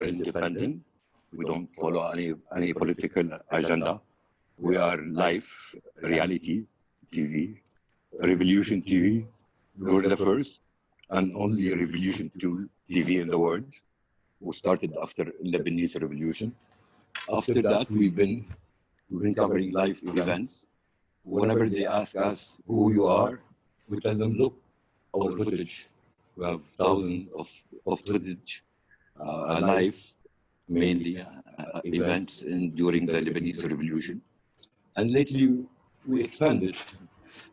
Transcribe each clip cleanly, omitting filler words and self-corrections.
independent. We don't follow any political agenda. We are live reality TV, Revolution TV. We were the first and only Revolution TV in the world. We started after Lebanese Revolution. After that, we've been covering live events. Whenever they ask us who you are, we tell them, look, our footage. We have thousands of footage, live, mainly events during the Lebanese Revolution. And lately, we expanded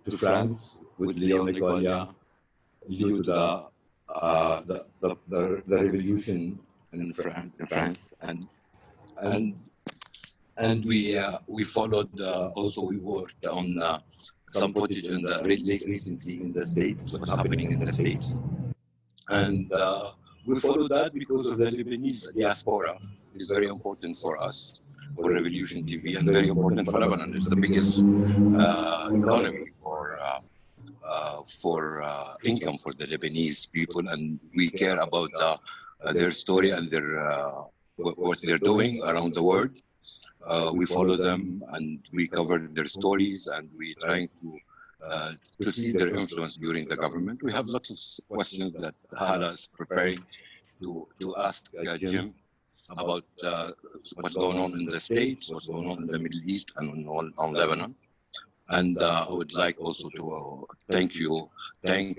to France with Leon Equalia, due to the revolution in France, and we followed. Also, we worked on some footage in recently in the States, what's happening in the States, and we followed that because of the Lebanese diaspora. Is very important for us, for Revolution TV, and very important for Lebanon. It's the biggest economy for income for the Lebanese people, and we care about their story and their what they're doing around the world. We follow them and we cover their stories, and we trying to see their influence during the government. We have lots of questions that Hala is preparing to ask Jim about what's going on in the States, what's going on in the Middle East, and on Lebanon. And I would like also to thank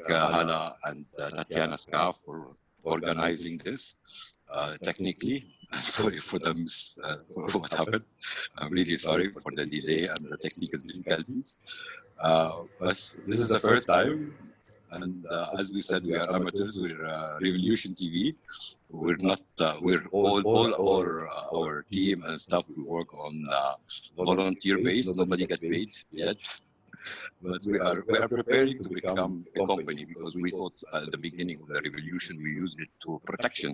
Hala and Tatiana Ska for organizing this technically. I'm sorry for for what happened. I'm really sorry for the delay and the technical difficulties. But this is the first time. And as we said, we are amateurs. We're Revolution TV. We're not. We're all our team and staff. We work on volunteer base. Nobody get paid yet, but we are preparing to become a company, because we thought at the beginning of the revolution we used it to protect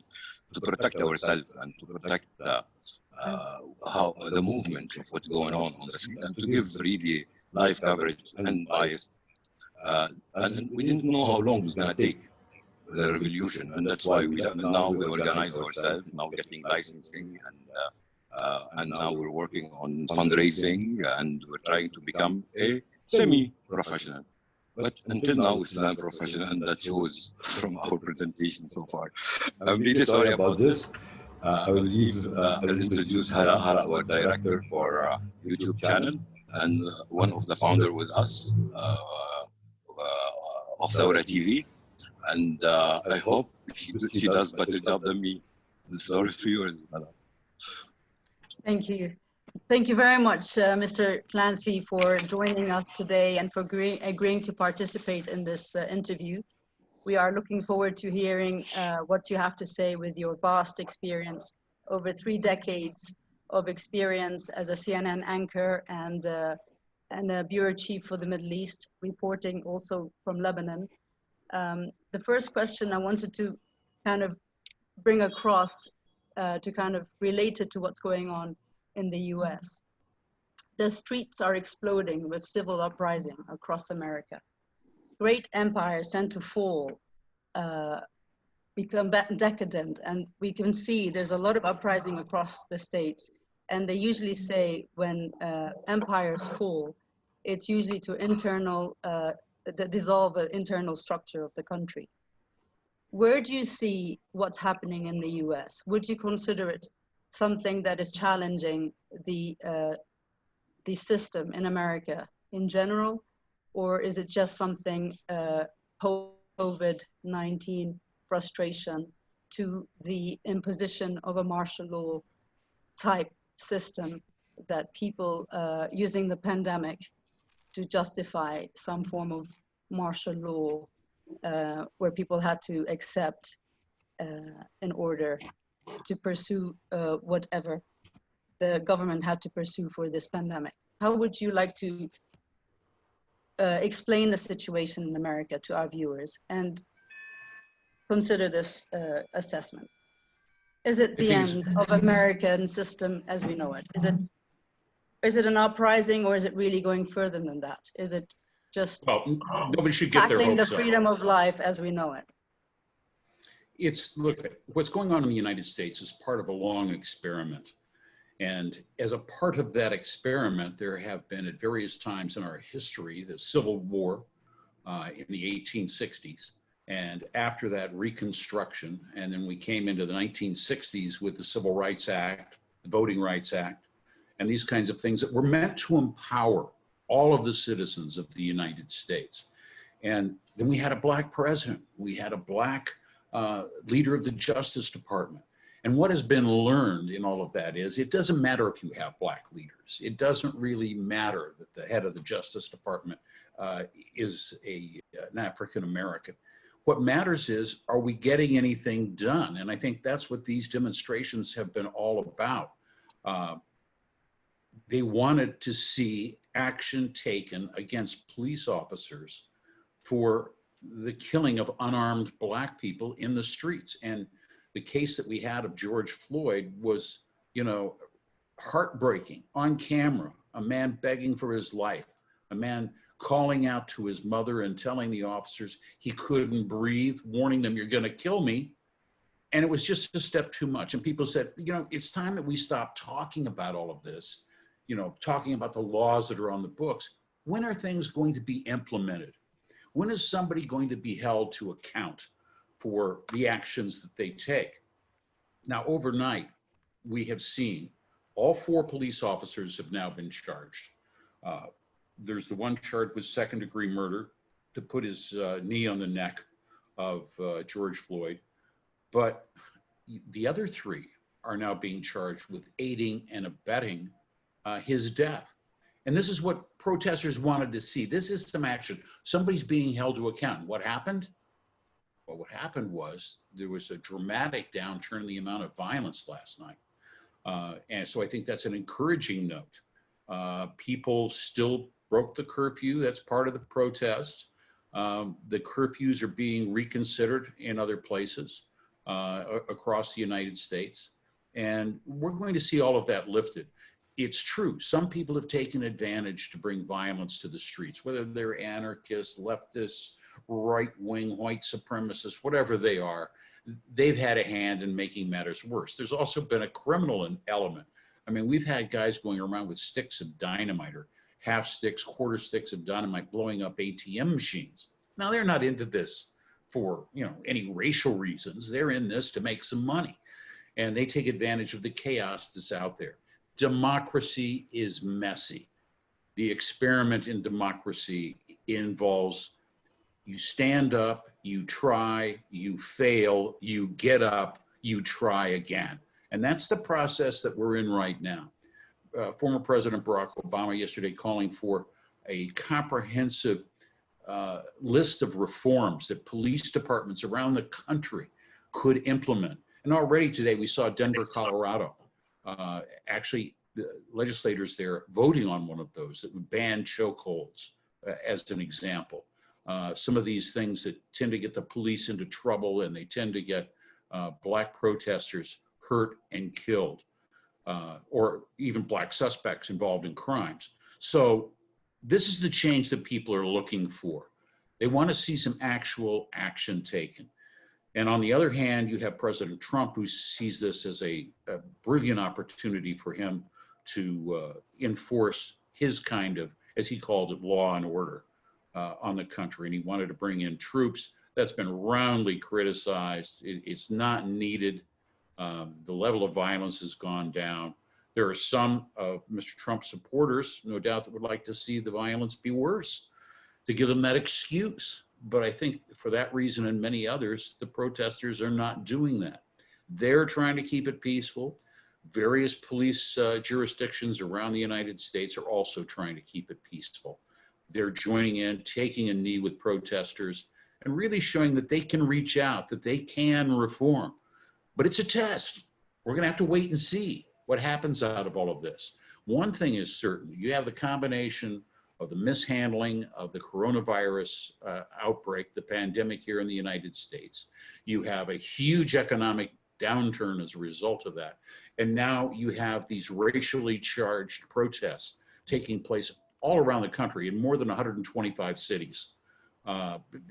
ourselves and to protect how the movement of what's going on the street, and to give really live coverage and unbiased. And we didn't know how long it was going to take, the revolution, and that's why now we organize ourselves, now getting licensing, and now we're working on fundraising, and we're trying to become a semi-professional. But until now, we're still unprofessional, and that shows from our presentation so far. I'm really sorry about this. I'll introduce Hala, our director for YouTube channel, and one of the founder with us of Thawra TV, and I hope she does better job than me. The floor is yours. Thank you. Thank you very much, Mr. Clancy, for joining us today and for agreeing to participate in this interview. We are looking forward to hearing what you have to say with your vast experience, over 3 decades of experience as a CNN anchor and a bureau chief for the Middle East, reporting also from Lebanon. The first question I wanted to kind of bring across to kind of relate it to what's going on in the US. The streets are exploding with civil uprising across America. Great empires tend to fall, become decadent, and we can see there's a lot of uprising across the states. And they usually say when empires fall, it's usually to dissolve the internal structure of the country. Where do you see what's happening in the US? Would you consider it something that is challenging the system in America in general, or is it just something post-COVID-19 frustration to the imposition of a martial law type system that people using the pandemic to justify some form of martial law where people had to accept in order to pursue whatever the government had to pursue for this pandemic? How would you like to explain the situation in America to our viewers and consider this assessment? Is it the end of American system as we know it? Is it an uprising, or is it really going further than that? Is it just nobody should get their tackling the hopes up. freedom of life as we know it? Look, what's going on in the United States is part of a long experiment. And as a part of that experiment, there have been at various times in our history, the Civil War in the 1860s, and after that, Reconstruction. And then we came into the 1960s with the Civil Rights Act, the Voting Rights Act, and these kinds of things that were meant to empower all of the citizens of the United States. And then we had a black president. We had a black leader of the Justice Department. And what has been learned in all of that is it doesn't matter if you have black leaders. It doesn't really matter that the head of the Justice Department is an African American. What matters is, are we getting anything done? And I think that's what these demonstrations have been all about. They wanted to see action taken against police officers for the killing of unarmed black people in the streets. And the case that we had of George Floyd was, heartbreaking, on camera, a man begging for his life, a man calling out to his mother and telling the officers he couldn't breathe, warning them, "You're going to kill me." And it was just a step too much. And people said, it's time that we stop talking about all of this, talking about the laws that are on the books. When are things going to be implemented? When is somebody going to be held to account for the actions that they take? Now, overnight, we have seen all 4 police officers have now been charged. There's the one charged with second-degree murder to put his knee on the neck of George Floyd. But the other 3 are now being charged with aiding and abetting his death. And this is what protesters wanted to see. This is some action. Somebody's being held to account. What happened? Well, what happened was there was a dramatic downturn in the amount of violence last night. And so I think that's an encouraging note. People still broke the curfew. That's part of the protest. The curfews are being reconsidered in other places across the United States. And we're going to see all of that lifted. It's true, some people have taken advantage to bring violence to the streets, whether they're anarchists, leftists, right-wing, white supremacists, whatever they are. They've had a hand in making matters worse. There's also been a criminal element. I mean, we've had guys going around with sticks of dynamite or half sticks, quarter sticks of dynamite blowing up ATM machines. Now, they're not into this for any racial reasons. They're in this to make some money. And they take advantage of the chaos that's out there. Democracy is messy. The experiment in democracy involves you stand up, you try, you fail, you get up, you try again. And that's the process that we're in right now. Former President Barack Obama yesterday calling for a comprehensive list of reforms that police departments around the country could implement. And already today we saw Denver, Colorado, actually the legislators there voting on one of those that would ban chokeholds as an example. Some of these things that tend to get the police into trouble, and they tend to get black protesters hurt and killed, or even black suspects involved in crimes. So this is the change that people are looking for. They want to see some actual action taken. And on the other hand, you have President Trump, who sees this as a brilliant opportunity for him to enforce his kind of, as he called it, law and order on the country. And he wanted to bring in troops. That's been roundly criticized. It's not needed. The level of violence has gone down. There are some of Mr. Trump's supporters, no doubt, that would like to see the violence be worse, to give them that excuse. But I think for that reason and many others, the protesters are not doing that. They're trying to keep it peaceful. Various police jurisdictions around the United States are also trying to keep it peaceful. They're joining in, taking a knee with protesters, and really showing that they can reach out, that they can reform. But it's a test. We're going to have to wait and see what happens out of all of this. One thing is certain. You have the combination of the mishandling of the coronavirus outbreak, the pandemic here in the United States. You have a huge economic downturn as a result of that. And now you have these racially charged protests taking place all around the country in more than 125 cities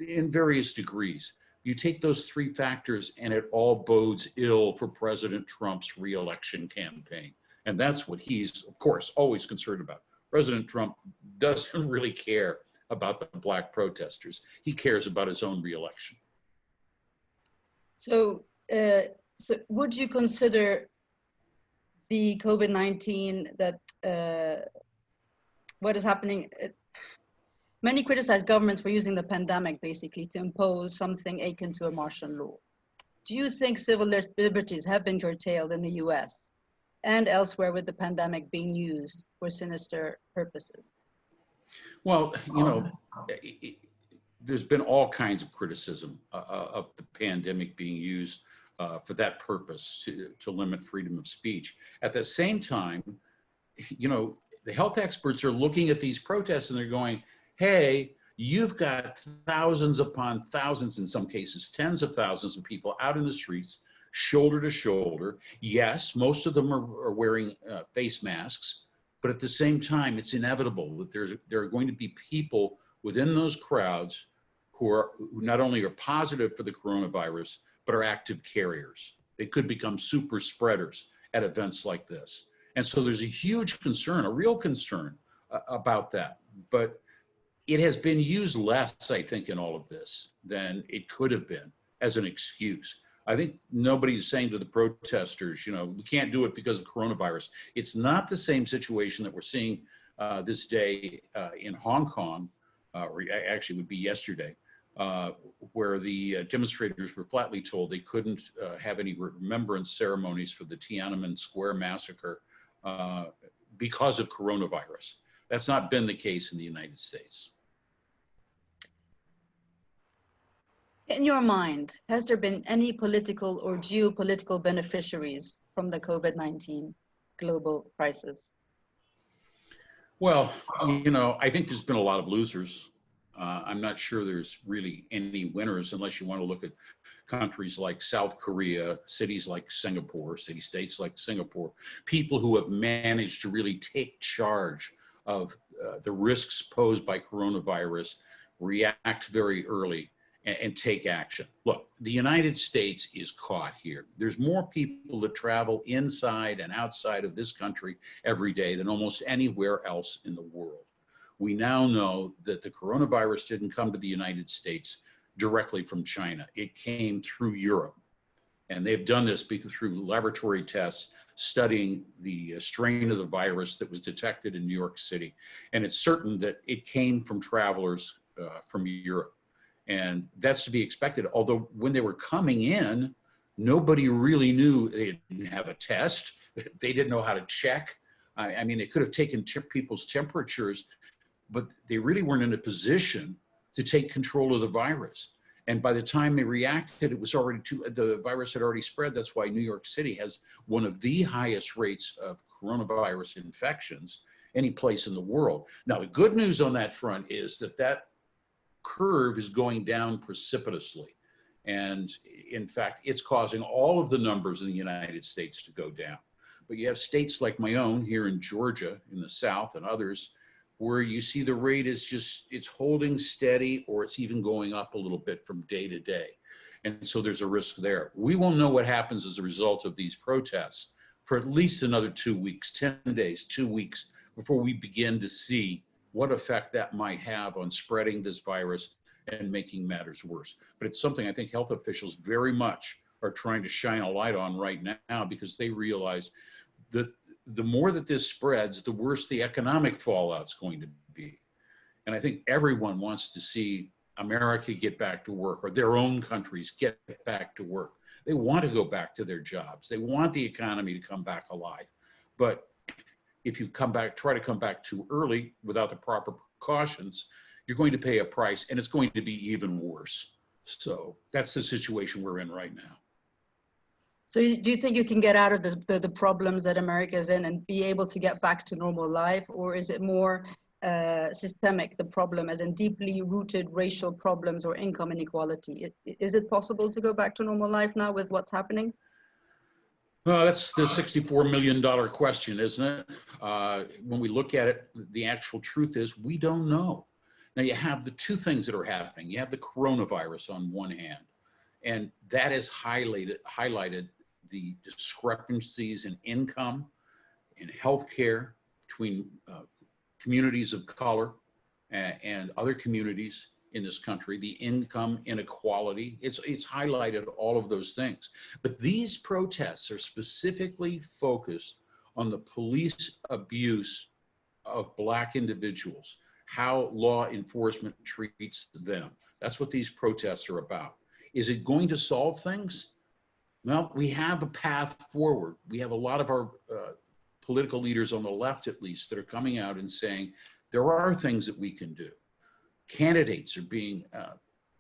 in various degrees. You take those three factors and it all bodes ill for President Trump's reelection campaign. And that's what he's, of course, always concerned about. President Trump doesn't really care about the black protesters. He cares about his own reelection. So, so would you consider the COVID-19 that what is happening? Many criticize governments for using the pandemic basically to impose something akin to a martial law. Do you think civil liberties have been curtailed in the US and elsewhere with the pandemic being used for sinister purposes? Well, you know, there's been all kinds of criticism of the pandemic being used for that purpose, to limit freedom of speech. At the same time, you know, the health experts are looking at these protests and they're going, hey, you've got thousands upon thousands, in some cases, tens of thousands of people out in the streets, shoulder to shoulder. Yes, most of them are wearing face masks, but at the same time, it's inevitable that there are going to be people within those crowds who not only are positive for the coronavirus, but are active carriers. They could become super spreaders at events like this. And so there's a huge concern, a real concern about that. But it has been used less, I think, in all of this than it could have been as an excuse. I think nobody's saying to the protesters, you know, we can't do it because of coronavirus. It's not the same situation that we're seeing this day in Hong Kong, or actually would be yesterday, where the demonstrators were flatly told they couldn't have any remembrance ceremonies for the Tiananmen Square massacre because of coronavirus. That's not been the case in the United States. In your mind, has there been any political or geopolitical beneficiaries from the COVID-19 global crisis? Well, you know, I think there's been a lot of losers. I'm not sure there's really any winners unless you want to look at countries like South Korea, cities like Singapore, city-states like Singapore, people who have managed to really take charge of the risks posed by coronavirus, react very early, and take action. Look, the United States is caught here. There's more people that travel inside and outside of this country every day than almost anywhere else in the world. We now know that the coronavirus didn't come to the United States directly from China. It came through Europe. And they've done this through laboratory tests, studying the strain of the virus that was detected in New York City. And it's certain that it came from travelers from Europe. And that's to be expected. Although when they were coming in, nobody really knew. They didn't have a test. They didn't know how to check. I mean, they could have taken people's temperatures, but they really weren't in a position to take control of the virus. And by the time they reacted, it was already the virus had already spread. That's why New York City has one of the highest rates of coronavirus infections any place in the world. Now, the good news on that front is that curve is going down precipitously. And in fact, it's causing all of the numbers in the United States to go down. But you have states like my own here in Georgia, in the South, and others, where you see the rate is it's holding steady, or it's even going up a little bit from day to day. And so there's a risk there. We won't know what happens as a result of these protests for at least another 2 weeks, 10 days, 2 weeks, before we begin to see what effect that might have on spreading this virus and making matters worse. But it's something I think health officials very much are trying to shine a light on right now, because they realize that the more that this spreads, the worse the economic fallout's going to be. And I think everyone wants to see America get back to work, or their own countries get back to work. They want to go back to their jobs. They want the economy to come back alive. But if you try to come back too early without the proper precautions, you're going to pay a price, and it's going to be even worse. So that's the situation we're in right now. So do you think you can get out of the problems that America is in and be able to get back to normal life? Or is it more systemic, the problem, as in deeply rooted racial problems or income inequality? Is it possible to go back to normal life now with what's happening? Well, that's the $64 million question, isn't it? When we look at it, the actual truth is we don't know. Now, you have the two things that are happening. You have the coronavirus on one hand, And that has highlighted the discrepancies in income, in healthcare between communities of color and other communities in this country, the income inequality. It's highlighted all of those things. But these protests are specifically focused on the police abuse of Black individuals, how law enforcement treats them. That's what these protests are about. Is it going to solve things? Well, we have a path forward. We have a lot of our political leaders on the left, at least, that are coming out and saying there are things that we can do. Candidates are being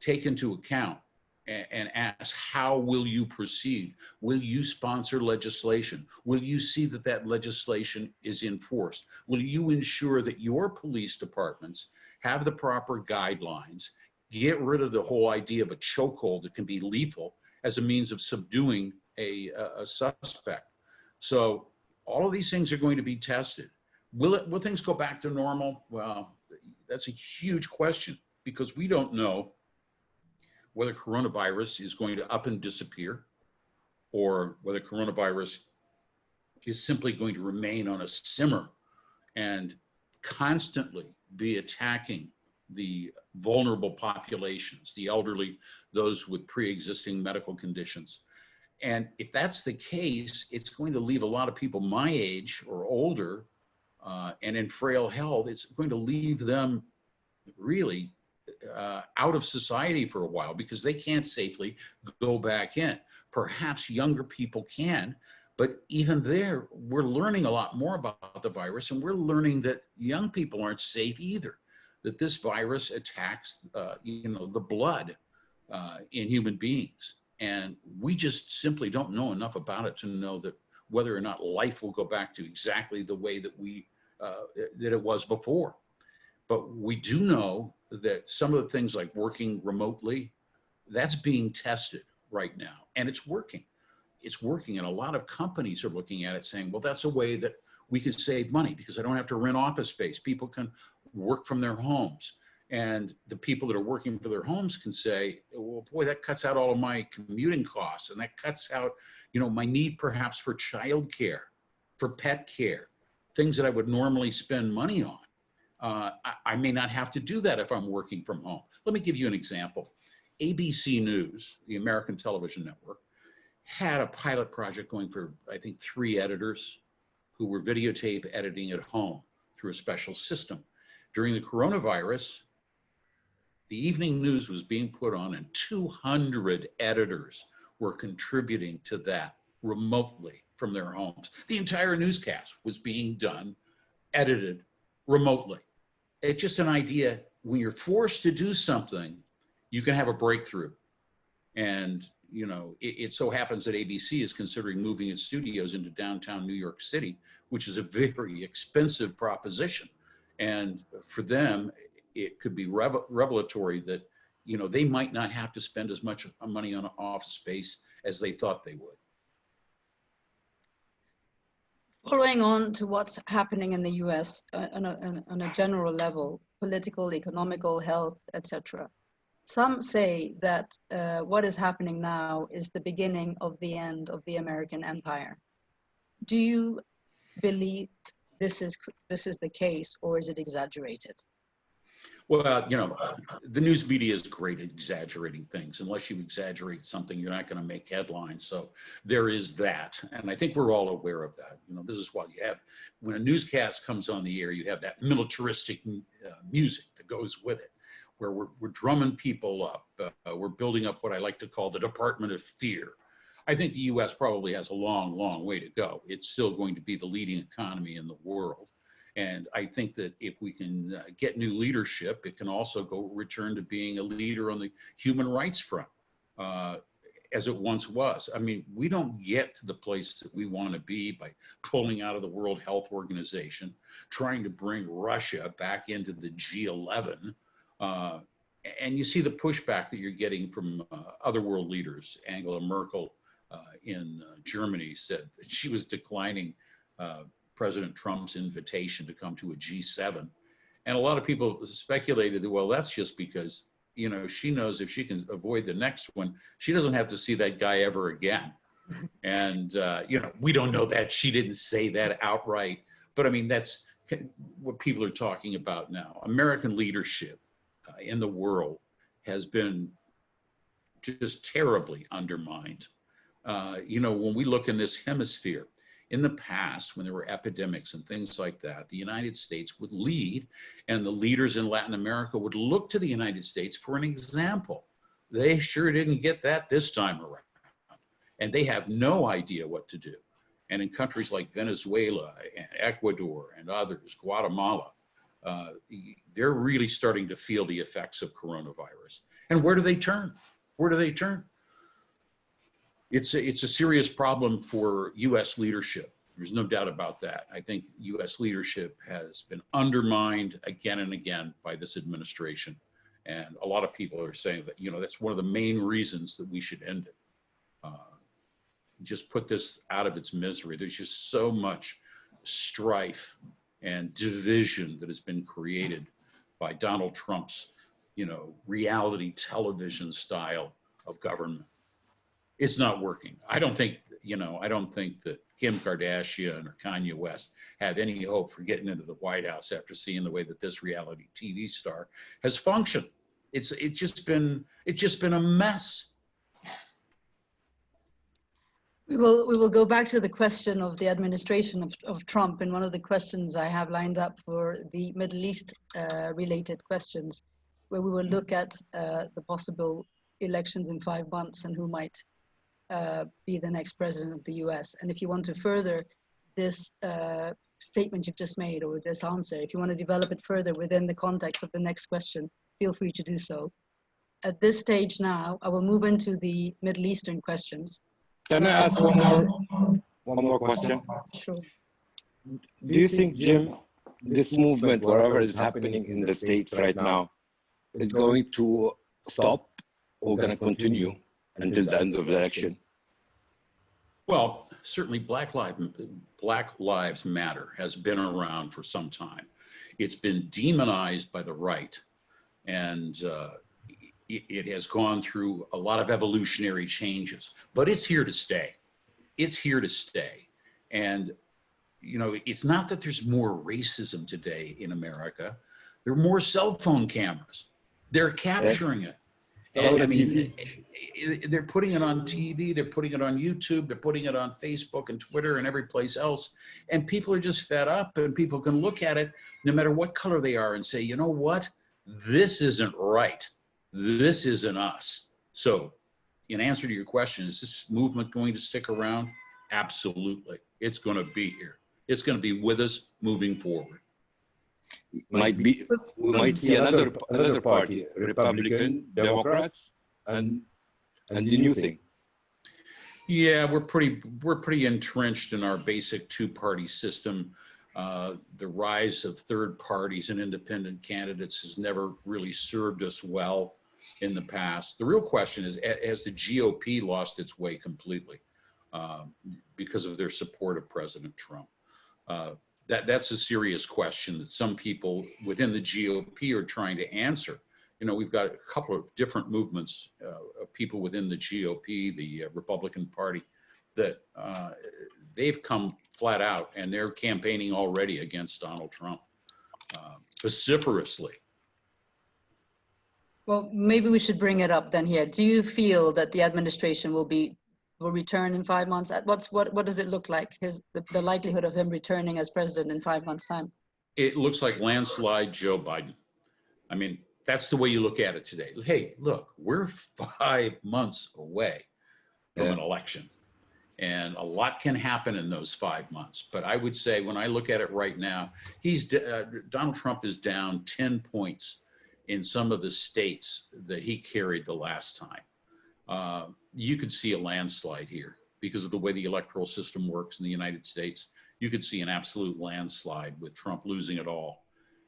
taken into account and asked, how will you proceed? Will you sponsor legislation? Will you see that that legislation is enforced? Will you ensure that your police departments have the proper guidelines, get rid of the whole idea of a chokehold that can be lethal as a means of subduing a suspect? So all of these things are going to be tested. Will things go back to normal? Well, that's a huge question, because we don't know whether coronavirus is going to up and disappear, or whether coronavirus is simply going to remain on a simmer and constantly be attacking the vulnerable populations, the elderly, those with pre-existing medical conditions. And if that's the case, it's going to leave a lot of people my age or older and in frail health. It's going to leave them really out of society for a while, because they can't safely go back in. Perhaps younger people can, but even there, we're learning a lot more about the virus, and we're learning that young people aren't safe either, that this virus attacks the blood in human beings. And we just simply don't know enough about it to know that whether or not life will go back to exactly the way that that it was before. But we do know that some of the things like working remotely, that's being tested right now, and it's working. It's working, and a lot of companies are looking at it saying, well, that's a way that we can save money, because I don't have to rent office space. People can work from their homes. And the people that are working for their homes can say, well, boy, that cuts out all of my commuting costs, and that cuts out, my need perhaps for childcare, for pet care, things that I would normally spend money on. I may not have to do that if I'm working from home. Let me give you an example. ABC News, the American television network, had a pilot project going for, I think, 3 editors who were videotape editing at home through a special system. During the coronavirus, the evening news was being put on, and 200 editors were contributing to that remotely from their homes. The entire newscast was being done, edited remotely. It's just an idea. When you're forced to do something, you can have a breakthrough. And, it so happens that ABC is considering moving its studios into downtown New York City, which is a very expensive proposition. And for them, it could be revelatory that, they might not have to spend as much money on office space as they thought they would. Following on to what's happening in the US on a general level, political, economical, health, etc. Some say that what is happening now is the beginning of the end of the American empire. Do you believe this is the case, or is it exaggerated? Well, the news media is great at exaggerating things. Unless you exaggerate something, you're not going to make headlines. So there is that. And I think we're all aware of that. This is what you have. When a newscast comes on the air, you have that militaristic music that goes with it, where we're drumming people up. We're building up what I like to call the Department of Fear. I think the U.S. probably has a long, long way to go. It's still going to be the leading economy in the world. And I think that if we can get new leadership, it can also return to being a leader on the human rights front, as it once was. I mean, we don't get to the place that we want to be by pulling out of the World Health Organization, trying to bring Russia back into the G11. And you see the pushback that you're getting from other world leaders. Angela Merkel in Germany said that she was declining President Trump's invitation to come to a G7. And a lot of people speculated that, well, that's just because you know, she knows if she can avoid the next one, she doesn't have to see that guy ever again. And, you know, we don't know that. She didn't say that outright. But I mean, that's what people are talking about now. American leadership in the world has been just terribly undermined. You know, when we look in this hemisphere, in the past, when there were epidemics and things like that, the United States would lead, and the leaders in Latin America would look to the United States for an example. They sure didn't get that this time around, and they have no idea what to do. And in countries like Venezuela and Ecuador and others, Guatemala, they're really starting to feel the effects of coronavirus. And where do they turn? Where do they turn? It's a serious problem for U.S. leadership. There's no doubt about that. I think U.S. leadership has been undermined again and again by this administration. And a lot of people are saying that, you know, that's one of the main reasons that we should end it. Just put this out of its misery. There's just so much strife and division that has been created by Donald Trump's, you know, reality television style of government. It's not working. I don't think, you know, I don't think that Kim Kardashian or Kanye West had any hope for getting into the White House after seeing the way that this reality TV star has functioned. It's just been a mess. We will go back to the question of the administration of Trump, and one of the questions I have lined up for the Middle East related questions, where we will look at the possible elections in 5 months and who might be the next president of the US. And if you want to further this statement you've just made, or this answer, if you want to develop it further within the context of the next question, feel free to do so. At this stage now, I will move into the Middle Eastern questions. Can I ask one more question? Sure. Do you think, Jim, this movement, whatever is happening in the States right now, is going to stop or going to continue until the end of the election? Well, certainly Black Lives Matter has been around for some time. It's been demonized by the right, and it has gone through a lot of evolutionary changes, but it's here to stay. It's here to stay. And, you know, it's not that there's more racism today in America. There are more cell phone cameras. They're capturing it. And, I mean, they're putting it on TV, they're putting it on YouTube, they're putting it on Facebook and Twitter and every place else. And people are just fed up, and people can look at it no matter what color they are and say, you know what, this isn't right. This isn't us. So in answer to your question, is this movement going to stick around? Absolutely. It's going to be here. It's going to be with us moving forward. We might see another party, Republican, Democrats, and the new thing. Yeah, we're pretty entrenched in our basic two-party system. The rise of third parties and independent candidates has never really served us well in the past. The real question is, has the GOP lost its way completely because of their support of President Trump? That's a serious question that some people within the GOP are trying to answer. You know, we've got a couple of different movements of people within the GOP, the Republican Party, that they've come flat out and they're campaigning already against Donald Trump vociferously. Well, maybe we should bring it up then here. Do you feel that the administration will return in 5 months? What does it look like? The likelihood of him returning as president in 5 months' time? It looks like landslide Joe Biden. I mean, that's the way you look at it today. Hey, look, we're 5 months away from an election, and a lot can happen in those 5 months. But I would say, when I look at it right now, Donald Trump is down 10 points in some of the states that he carried the last time. You could see a landslide here because of the way the electoral system works in the United States. You could see an absolute landslide with Trump losing it all.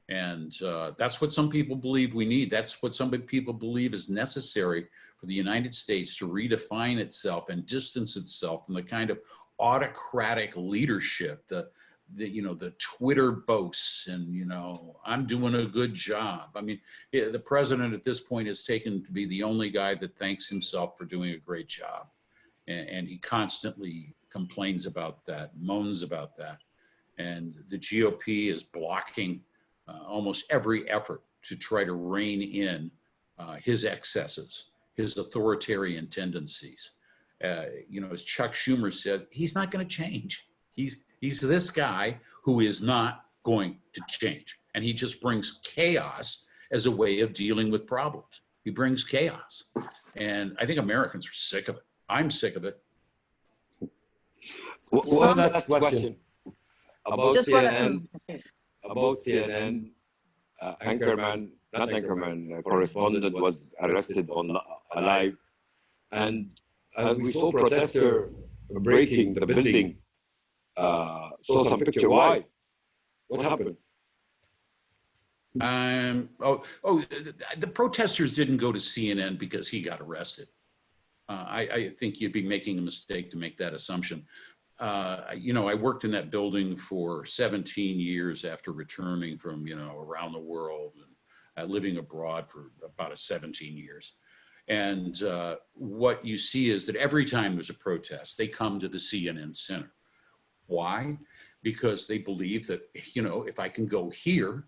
And that's what some people believe we need. That's what some people believe is necessary for the United States to redefine itself and distance itself from the kind of autocratic leadership, the Twitter boasts and, I'm doing a good job. I mean, the president at this point has taken to be the only guy that thanks himself for doing a great job. And he constantly complains about that, moans about that. And the GOP is blocking almost every effort to try to rein in his excesses, his authoritarian tendencies. As Chuck Schumer said, he's not going to change. He's this guy who is not going to change. And he just brings chaos as a way of dealing with problems. He brings chaos. And I think Americans are sick of it. I'm sick of it. One last question about Just CNN. please. About CNN, correspondent was arrested on alive, and we saw protester breaking the building. Saw some picture. Why? What happened? The protesters didn't go to CNN because he got arrested. I think you'd be making a mistake to make that assumption. I worked in that building for 17 years after returning from, around the world and living abroad for about 17 years. And what you see is that every time there's a protest, they come to the CNN Center. Why? Because they believe that, if I can go here,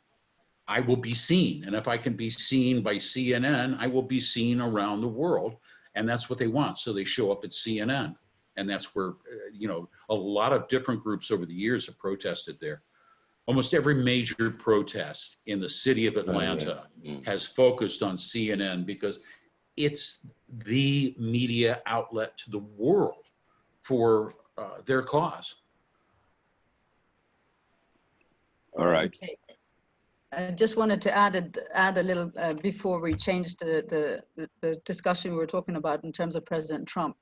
I will be seen. And if I can be seen by CNN, I will be seen around the world. And that's what they want. So they show up at CNN. And that's where, a lot of different groups over the years have protested there. Almost every major protest in the city of Atlanta has focused on CNN because it's the media outlet to the world for their cause. All right. Okay. I just wanted to add a little before we change the discussion we were talking about in terms of President Trump.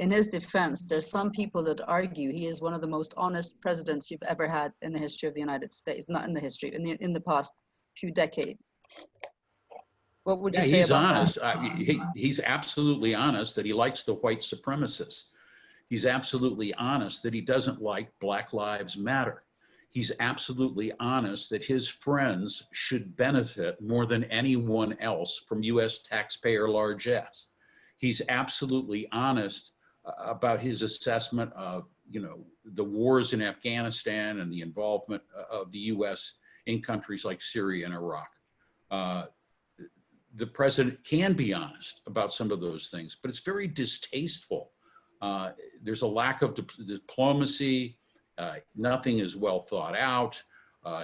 In his defense, there's some people that argue he is one of the most honest presidents you've ever had in the history of the United States. Not in the history, in the past few decades. What would you say he's about honest. that? He's absolutely honest that he likes the white supremacists. He's absolutely honest that he doesn't like Black Lives Matter. He's absolutely honest that his friends should benefit more than anyone else from U.S. taxpayer largesse. He's absolutely honest about his assessment of, the wars in Afghanistan and the involvement of the U.S. in countries like Syria and Iraq. The president can be honest about some of those things, but it's very distasteful. There's a lack of diplomacy. Nothing is well thought out.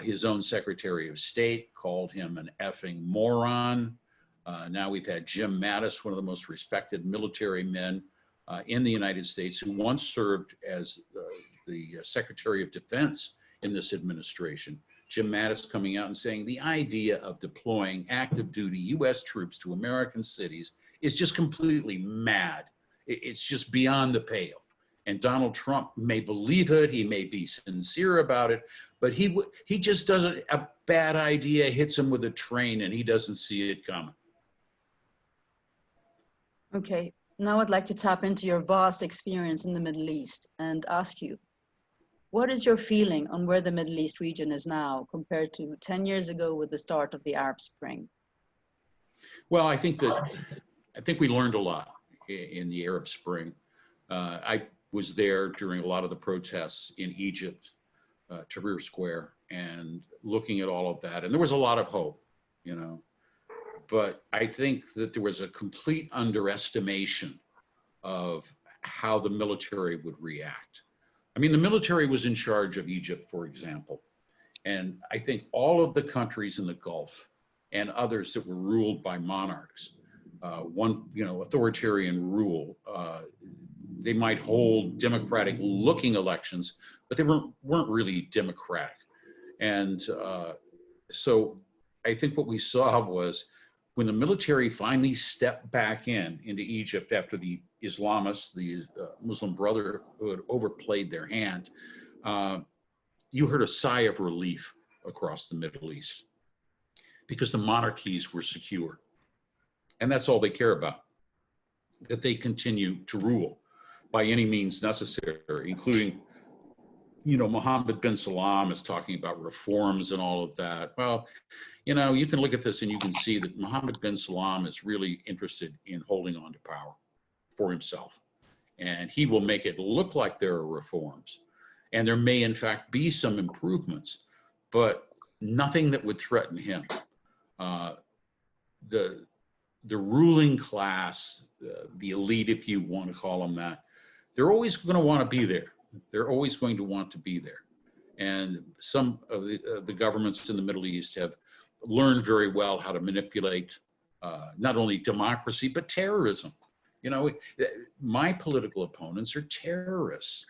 His own Secretary of State called him an effing moron. Now we've had Jim Mattis, one of the most respected military men in the United States, who once served as the Secretary of Defense in this administration. Jim Mattis coming out and saying the idea of deploying active duty U.S. troops to American cities is just completely mad. It's just beyond the pale. And Donald Trump may believe it, he may be sincere about it, but he just doesn't, a bad idea hits him with a train and he doesn't see it coming. Okay, now I'd like to tap into your vast experience in the Middle East and ask you, what is your feeling on where the Middle East region is now compared to 10 years ago with the start of the Arab Spring? Well, I think we learned a lot in the Arab Spring. I was there during a lot of the protests in Egypt, Tahrir Square, and looking at all of that. And there was a lot of hope, but I think that there was a complete underestimation of how the military would react. I mean, the military was in charge of Egypt, for example. And I think all of the countries in the Gulf and others that were ruled by monarchs, authoritarian rule, they might hold democratic looking elections, but they weren't really democratic. And so I think what we saw was when the military finally stepped back into Egypt after the Islamists, the Muslim Brotherhood overplayed their hand, you heard a sigh of relief across the Middle East because the monarchies were secure. And that's all they care about, that they continue to rule by any means necessary, including you know, Mohammed bin Salam is talking about reforms and all of that. Well, you know, you can look at this and you can see that Mohammed bin Salam is really interested in holding on to power for himself. And he will make it look like there are reforms. And there may, in fact, be some improvements, but nothing that would threaten him. The ruling class, the elite, if you want to call them that, they're always going to want to be there. They're always going to want to be there. And some of the governments in the Middle East have learned very well how to manipulate not only democracy, but terrorism. You know, my political opponents are terrorists.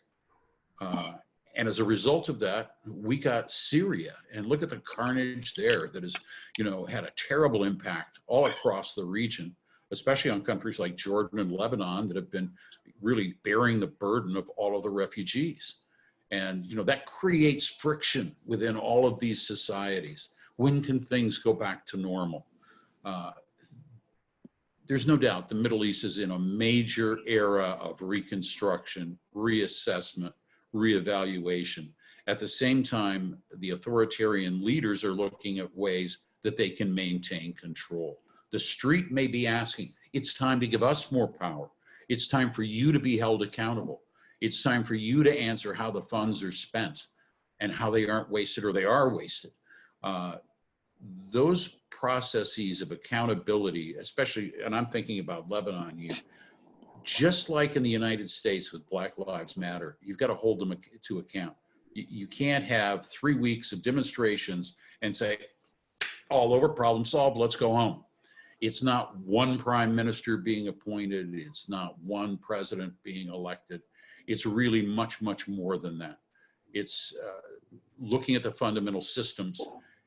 And as a result of that, we got Syria, and look at the carnage there that has, you know, had a terrible impact all across the region, especially on countries like Jordan and Lebanon that have been really bearing the burden of all of the refugees. And, you know, that creates friction within all of these societies. When can things go back to normal? There's no doubt the Middle East is in a major era of reconstruction, reassessment, reevaluation. At the same time, the authoritarian leaders are looking at ways that they can maintain control. The street may be asking, it's time to give us more power. It's time for you to be held accountable. It's time for you to answer how the funds are spent and how they aren't wasted or they are wasted. Those processes of accountability, especially, and I'm thinking about Lebanon, just like in the United States with Black Lives Matter, you've got to hold them to account. You can't have 3 weeks of demonstrations and say, all over, problem solved, let's go home. It's not one prime minister being appointed. It's not one president being elected. It's really much, much more than that. It's looking at the fundamental systems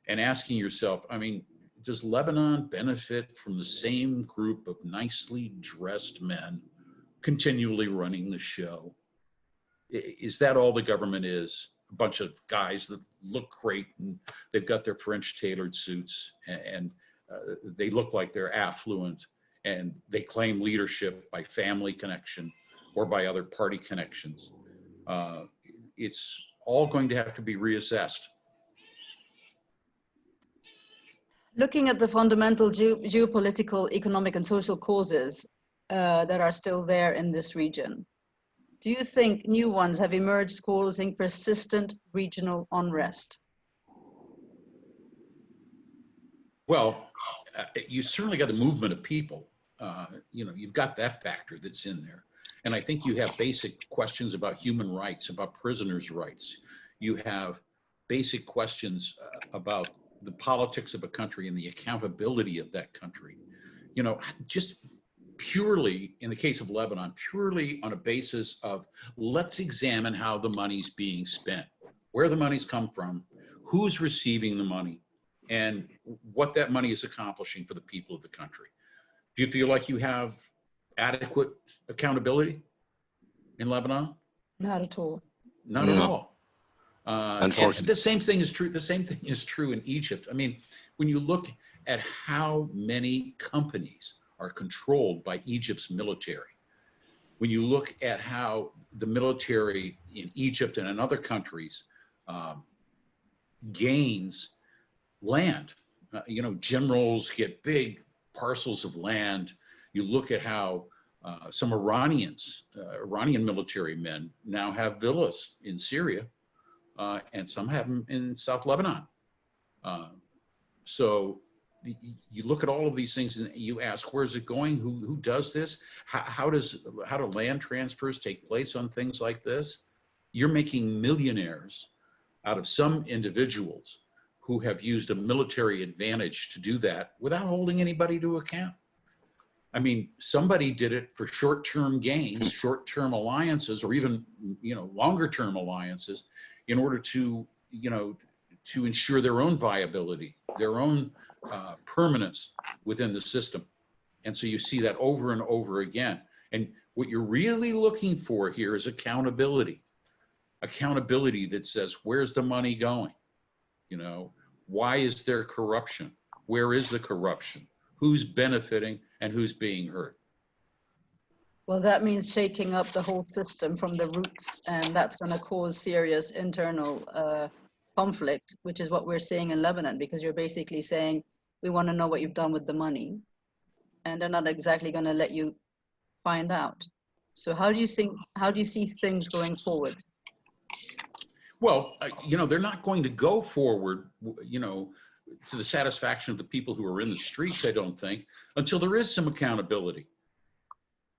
and asking yourself, I mean, does Lebanon benefit from the same group of nicely dressed men continually running the show? Is that all the government is? A bunch of guys that look great and they've got their French tailored suits and they look like they're affluent and they claim leadership by family connection or by other party connections. It's all going to have to be reassessed. Looking at the fundamental geopolitical, economic, and social causes that are still there in this region, do you think new ones have emerged causing persistent regional unrest? Well, you certainly got a movement of people. You know, you've got that factor that's in there. And I think you have basic questions about human rights, about prisoners' rights. You have basic questions about the politics of a country and the accountability of that country. You know, just purely, in the case of Lebanon, purely on a basis of let's examine how the money's being spent, where the money's come from, who's receiving the money, and what that money is accomplishing for the people of the country. Do you feel like you have adequate accountability in Lebanon? Not at all. Not at all. Unfortunately. The same thing is true. The same thing is true in Egypt. I mean, when you look at how many companies are controlled by Egypt's military, when you look at how the military in Egypt and in other countries gains land, you know, generals get big parcels of land. You look at how some Iranian military men now have villas in Syria, and some have them in South Lebanon. So you look at all of these things and you ask, where's it going? Who does this? How do land transfers take place on things like this? You're making millionaires out of some individuals who have used a military advantage to do that without holding anybody to account. I mean, somebody did it for short-term gains, short-term alliances, or even, you know, longer-term alliances in order to, you know, to ensure their own viability, their own permanence within the system. And so you see that over and over again. And what you're really looking for here is accountability. Accountability that says, where's the money going? You know, why is there corruption? Where is the corruption? Who's benefiting and who's being hurt? Well, that means shaking up the whole system from the roots, and that's going to cause serious internal conflict, which is what we're seeing in Lebanon, because you're basically saying, we want to know what you've done with the money, and they're not exactly going to let you find out. So how do you see things going forward? Well, they're not going to go forward, to the satisfaction of the people who are in the streets, I don't think, until there is some accountability.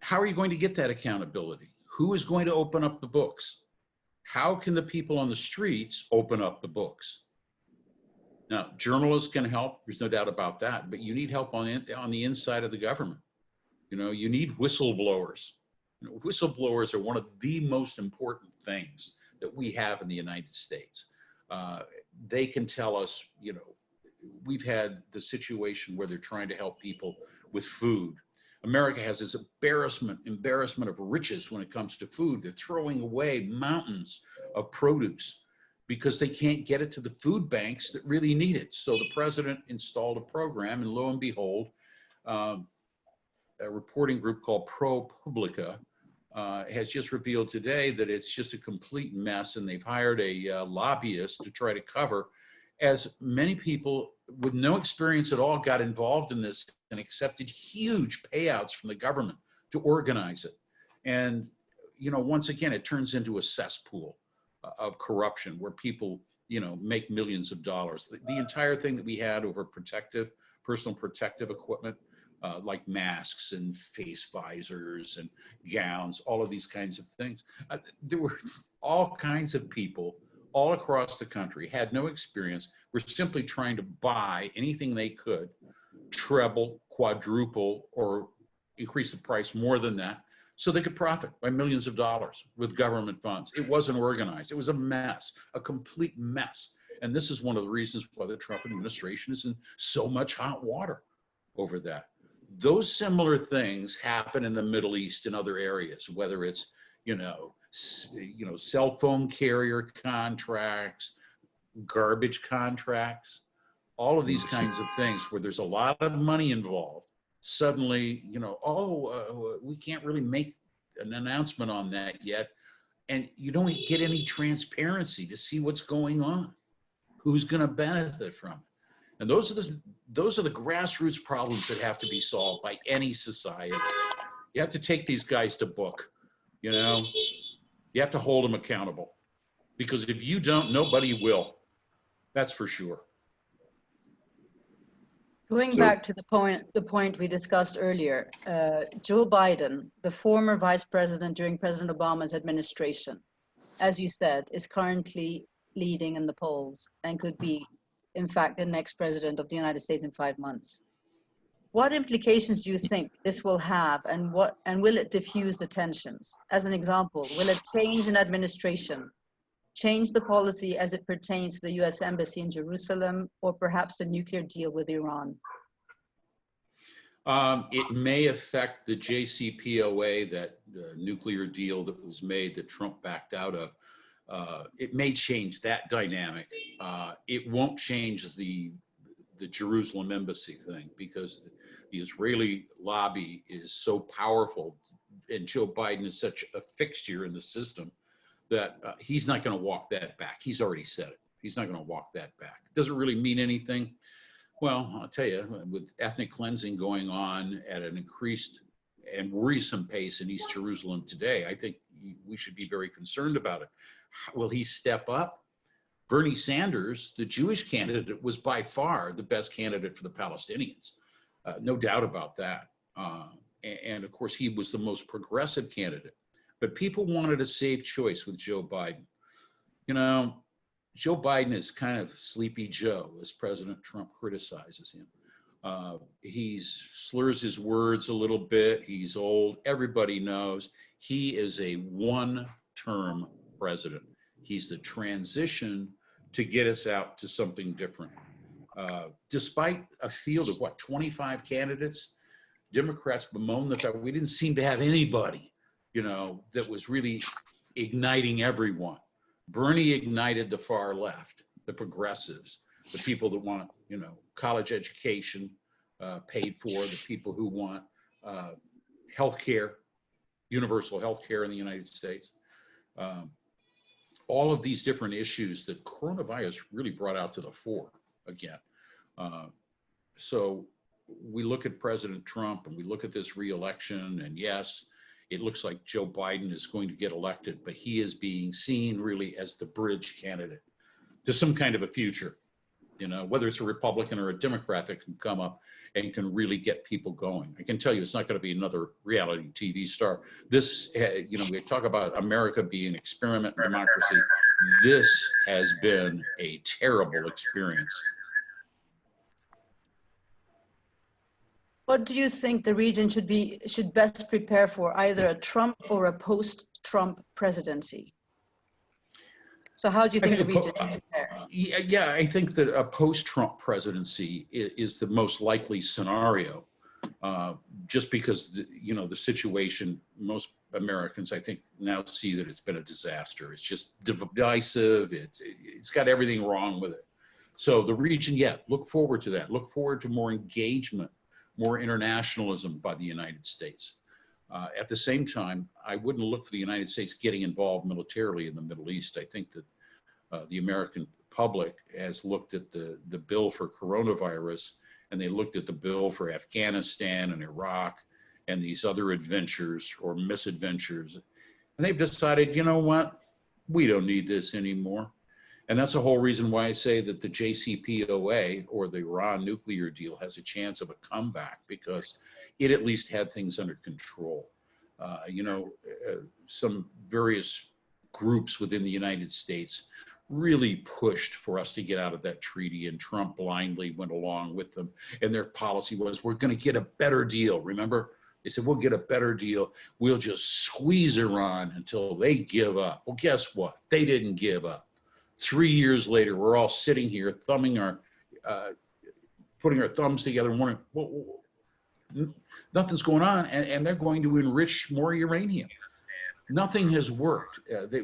How are you going to get that accountability? Who is going to open up the books? How can the people on the streets open up the books? Now, journalists can help. There's no doubt about that. But you need help on the inside of the government. You need whistleblowers. Whistleblowers are one of the most important things that we have in the United States. They can tell us, we've had the situation where they're trying to help people with food. America has this embarrassment of riches when it comes to food. They're throwing away mountains of produce because they can't get it to the food banks that really need it. So the president installed a program, and lo and behold, a reporting group called ProPublica has just revealed today that it's just a complete mess, and they've hired a lobbyist to try to cover, as many people with no experience at all got involved in this and accepted huge payouts from the government to organize it. And, once again, it turns into a cesspool of corruption where people, make millions of dollars. The entire thing that we had over personal protective equipment, like masks and face visors and gowns, all of these kinds of things. There were all kinds of people all across the country, had no experience, were simply trying to buy anything they could, treble, quadruple, or increase the price more than that, so they could profit by millions of dollars with government funds. It wasn't organized. It was a mess, a complete mess. And this is one of the reasons why the Trump administration is in so much hot water over that. Those similar things happen in the Middle East and other areas, whether it's, cell phone carrier contracts, garbage contracts, all of these kinds of things where there's a lot of money involved. Suddenly, we can't really make an announcement on that yet. And you don't get any transparency to see what's going on, who's going to benefit from it. And those are the grassroots problems that have to be solved by any society. You have to take these guys to book, you have to hold them accountable, because if you don't, nobody will. That's for sure. Going back to the point we discussed earlier, Joe Biden, the former vice president during President Obama's administration, as you said, is currently leading in the polls and could be, in fact, the next president of the United States in 5 months. What implications do you think this will have, and will it diffuse the tensions? As an example, will a change in administration change the policy as it pertains to the US Embassy in Jerusalem, or perhaps the nuclear deal with Iran? It may affect the JCPOA, that nuclear deal that was made that Trump backed out of. It may change that dynamic. It won't change the Jerusalem embassy thing, because the Israeli lobby is so powerful, and Joe Biden is such a fixture in the system that he's not going to walk that back. He's already said it. He's not going to walk that back. Does it really mean anything? Well, I'll tell you, with ethnic cleansing going on at an increased and worrisome pace in East Jerusalem today, I think we should be very concerned about it. Will he step up? Bernie Sanders, the Jewish candidate, was by far the best candidate for the Palestinians. No doubt about that. And of course, he was the most progressive candidate. But people wanted a safe choice with Joe Biden. Joe Biden is kind of Sleepy Joe, as President Trump criticizes him. He slurs his words a little bit. He's old. Everybody knows he is a one-term president. He's the transition to get us out to something different. Despite a field of 25 candidates, Democrats bemoan the fact we didn't seem to have anybody, that was really igniting everyone. Bernie ignited the far left, the progressives, the people that want, college education paid for, the people who want health care, universal health care in the United States. All of these different issues that coronavirus really brought out to the fore again. So we look at President Trump and we look at this re-election, and yes, it looks like Joe Biden is going to get elected, but he is being seen really as the bridge candidate to some kind of a future, you know, whether it's a Republican or a Democrat that can come up and can really get people going. I can tell you it's not going to be another reality TV star. This, you know, we talk about America being an experiment in democracy. This has been a terrible experience. What do you think the region should best prepare for, either a Trump or a post-Trump presidency? So how do you think the region should prepare? Yeah, I think that a post-Trump presidency is the most likely scenario, just because you know, the situation, most Americans I think now see that it's been a disaster. It's just divisive. It's got everything wrong with it. So the region, yeah, look forward to that. Look forward to more engagement, more internationalism by the United States. At the same time, I wouldn't look for the United States getting involved militarily in the Middle East. I think that the American public has looked at the bill for coronavirus, and they looked at the bill for Afghanistan and Iraq and these other adventures or misadventures, and they've decided, you know what, we don't need this anymore. And that's the whole reason why I say that the JCPOA, or the Iran nuclear deal, has a chance of a comeback, because it at least had things under control. You know, some various groups within the United States really pushed for us to get out of that treaty, and Trump blindly went along with them. And their policy was, we're going to get a better deal. Remember? They said, we'll get a better deal. We'll just squeeze Iran until they give up. Well, guess what? They didn't give up. 3 years later, we're all sitting here putting our thumbs together and wondering, well, nothing's going on, and they're going to enrich more uranium. Nothing has worked.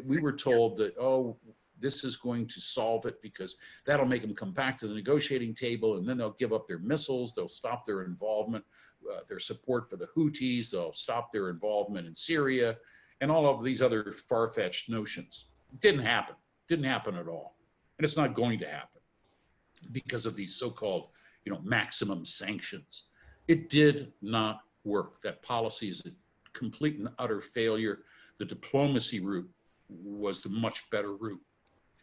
We were told that, oh, this is going to solve it because that'll make them come back to the negotiating table, and then they'll give up their missiles, they'll stop their involvement, their support for the Houthis, they'll stop their involvement in Syria, and all of these other far-fetched notions. It didn't happen. Didn't happen at all. And it's not going to happen because of these so-called, you know, maximum sanctions. It did not work. That policy is a complete and utter failure. The diplomacy route was the much better route.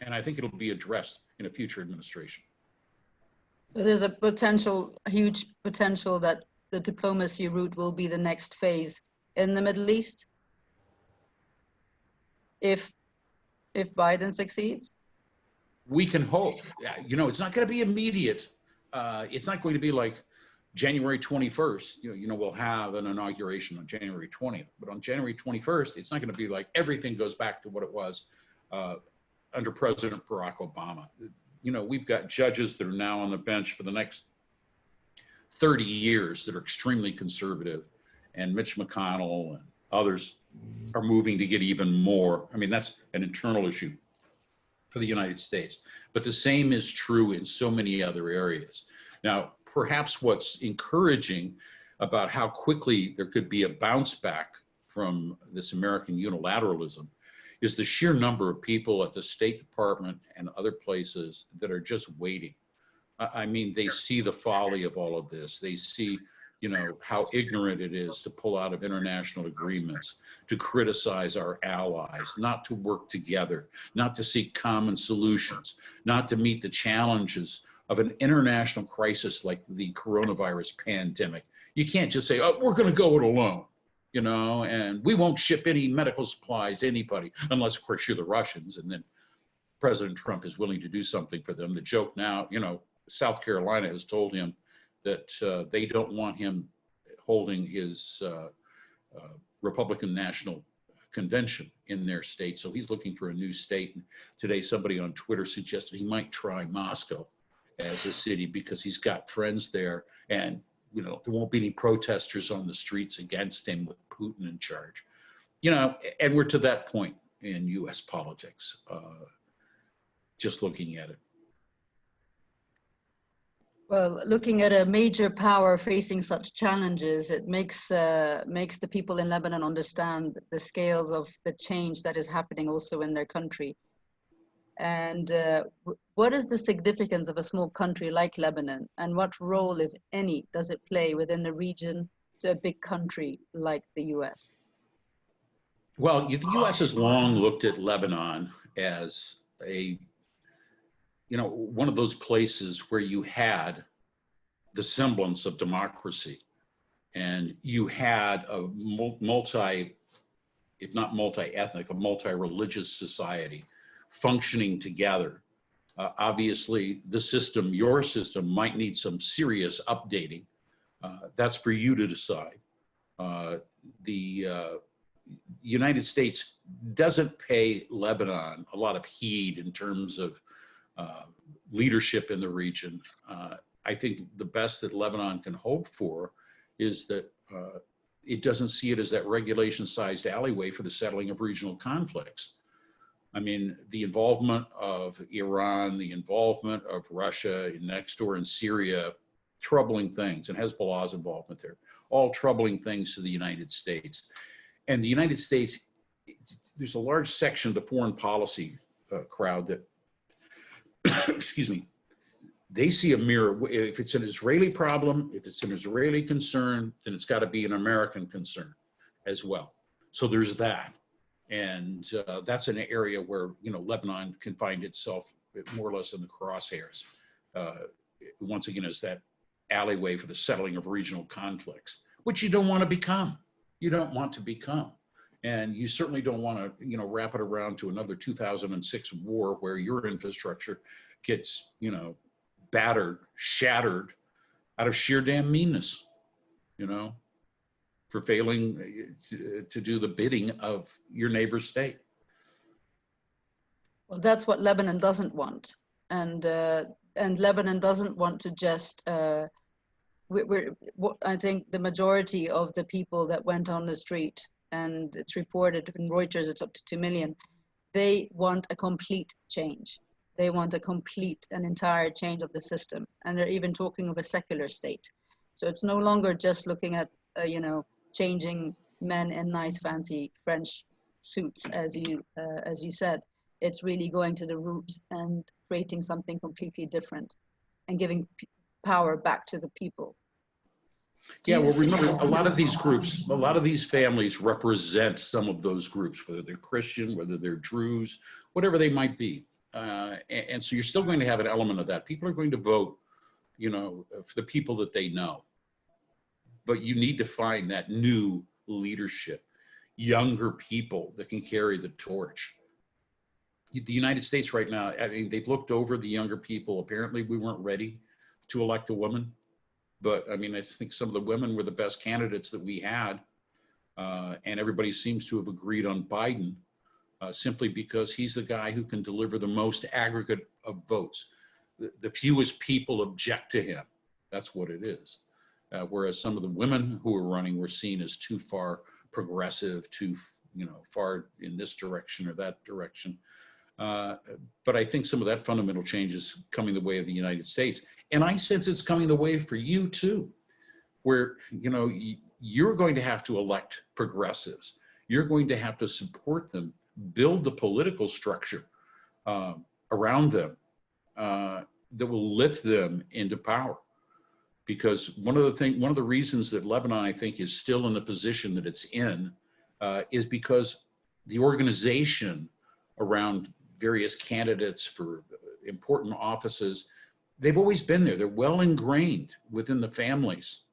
And I think it'll be addressed in a future administration. So there's a huge potential that the diplomacy route will be the next phase in the Middle East if Biden succeeds? We can hope. You know, it's not going to be immediate. It's not going to be like January 21st. You know, we'll have an inauguration on January 20th. But on January 21st, it's not going to be like everything goes back to what it was under President Barack Obama. You know, we've got judges that are now on the bench for the next 30 years that are extremely conservative, and Mitch McConnell and others are moving to get even more. I mean, that's an internal issue for the United States, but the same is true in so many other areas. Now, perhaps what's encouraging about how quickly there could be a bounce back from this American unilateralism is the sheer number of people at the State Department and other places that are just waiting. I mean, they see the folly of all of this. They see, you know, how ignorant it is to pull out of international agreements, to criticize our allies, not to work together, not to seek common solutions, not to meet the challenges of an international crisis like the coronavirus pandemic. You can't just say, oh, we're going to go it alone, you know, and we won't ship any medical supplies to anybody, unless, of course, you're the Russians, and then President Trump is willing to do something for them. The joke now, you know, South Carolina has told him that they don't want him holding his Republican National Convention in their state. So he's looking for a new state. And today, somebody on Twitter suggested he might try Moscow as a city because he's got friends there, and, you know, there won't be any protesters on the streets against him with Putin in charge. You know, and we're to that point in U.S. politics, just looking at it. Well, looking at a major power facing such challenges, it makes the people in Lebanon understand the scales of the change that is happening also in their country. And what is the significance of a small country like Lebanon, and what role, if any, does it play within the region to a big country like the US? Well, the U.S. has long looked at Lebanon as one of those places where you had the semblance of democracy, and you had a if not multi-ethnic, a multi-religious society functioning together. Obviously, the system, your system, might need some serious updating. That's for you to decide. The United States doesn't pay Lebanon a lot of heed in terms of leadership in the region. I think the best that Lebanon can hope for is that it doesn't see it as that regulation-sized alleyway for the settling of regional conflicts. I mean, the involvement of Iran, the involvement of Russia next door in Syria, troubling things, and Hezbollah's involvement there, all troubling things to the United States. And the United States, there's a large section of the foreign policy crowd that, excuse me, they see a mirror. If it's an Israeli problem, if it's an Israeli concern, then it's got to be an American concern as well. So there's that. And that's an area where, Lebanon can find itself more or less in the crosshairs. Once again, is that alleyway for the settling of regional conflicts, which you don't want to become. You don't want to become. And you certainly don't want to, wrap it around to another 2006 war where your infrastructure gets, battered, shattered out of sheer damn meanness, for failing to do the bidding of your neighbor's state. Well, that's what Lebanon doesn't want. And Lebanon doesn't want to just, I think the majority of the people that went on the street, and it's reported in Reuters, it's up to 2 million, they want a complete change. They want an entire change of the system. And they're even talking of a secular state. So it's no longer just looking at, changing men in nice, fancy French suits, as you said. It's really going to the root and creating something completely different and giving power back to the people. Yeah, well, remember, a lot of these groups, a lot of these families represent some of those groups, whether they're Christian, whether they're Druze, whatever they might be. And so you're still going to have an element of that. People are going to vote, for the people that they know. But you need to find that new leadership, younger people that can carry the torch. The United States right now, I mean, they've looked over the younger people. Apparently we weren't ready to elect a woman. But I mean, I think some of the women were the best candidates that we had. And everybody seems to have agreed on Biden simply because he's the guy who can deliver the most aggregate of votes. The fewest people object to him. That's what it is. Whereas some of the women who were running were seen as too far progressive, too far in this direction or that direction. But I think some of that fundamental change is coming the way of the United States. And I sense it's coming the way for you too, where, you're going to have to elect progressives. You're going to have to support them, build the political structure around them that will lift them into power. Because one of the reasons that Lebanon, I think, is still in the position that it's in is because the organization around various candidates for important offices, they've always been there. They're well ingrained within the families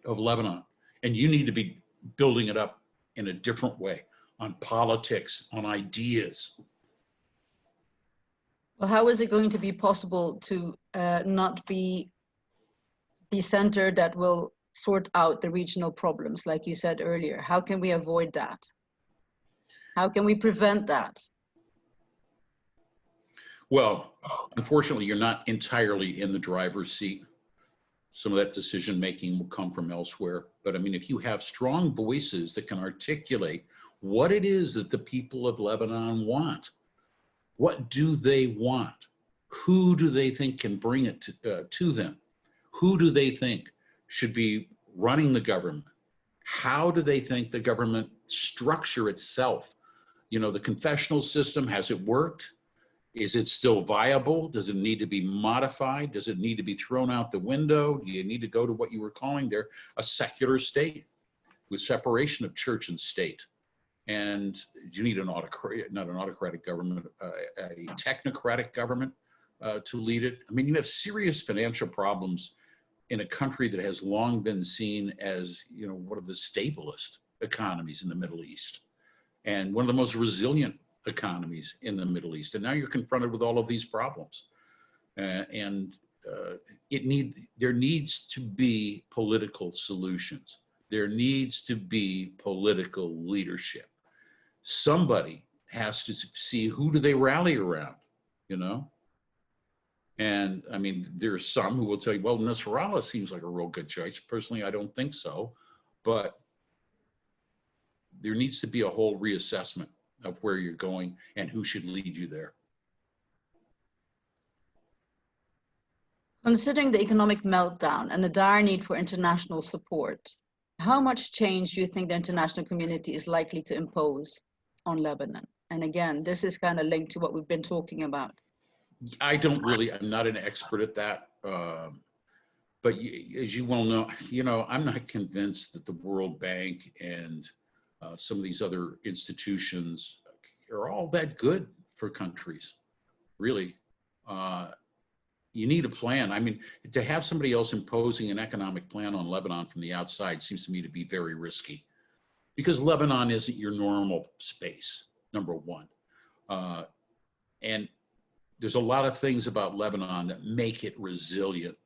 of Lebanon. And you need to be building it up in a different way, on politics, on ideas. Well, how is it going to be possible to not be the center that will sort out the regional problems, like you said earlier? How can we avoid that? How can we prevent that? Well, unfortunately, you're not entirely in the driver's seat. Some of that decision-making will come from elsewhere. But I mean, if you have strong voices that can articulate what it is that the people of Lebanon want, what do they want? Who do they think can bring it to them? Who do they think should be running the government? How do they think the government structure itself? You know, the confessional system, has it worked? Is it still viable? Does it need to be modified? Does it need to be thrown out the window? Do you need to go to what you were calling there a secular state with separation of church and state? And you need an autocratic, not an autocratic government, a technocratic government to lead it. I mean, you have serious financial problems in a country that has long been seen as, you know, one of the stablest economies in the Middle East and one of the most resilient economies in the Middle East. And now you're confronted with all of these problems. There needs to be political solutions. There needs to be political leadership. Somebody has to see, who do they rally around, you know? And I mean, there are some who will tell you, well, Nasrallah seems like a real good choice. Personally, I don't think so, but there needs to be a whole reassessment of where you're going and who should lead you there. Considering the economic meltdown and the dire need for international support, how much change do you think the international community is likely to impose on Lebanon? And again, this is kind of linked to what we've been talking about. I don't really, I'm not an expert at that. But as you well know, you know, I'm not convinced that the World Bank and some of these other institutions are all that good for countries, really. You need a plan. I mean, to have somebody else imposing an economic plan on Lebanon from the outside seems to me to be very risky, because Lebanon isn't your normal space, number one. And there's a lot of things about Lebanon that make it resilient.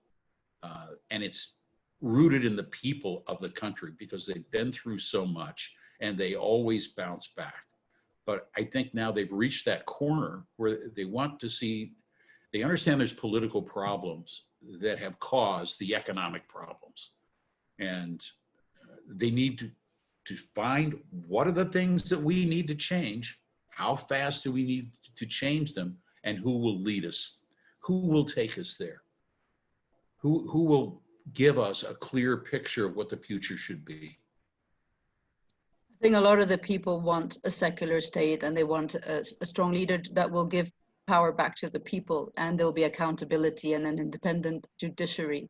And it's rooted in the people of the country, because they've been through so much and they always bounce back. But I think now they've reached that corner where they want to see, they understand there's political problems that have caused the economic problems. And they need to find, what are the things that we need to change? How fast do we need to change them? And who will lead us? Who will take us there? Who will give us a clear picture of what the future should be? I think a lot of the people want a secular state, and they want a strong leader that will give power back to the people, and there'll be accountability and an independent judiciary.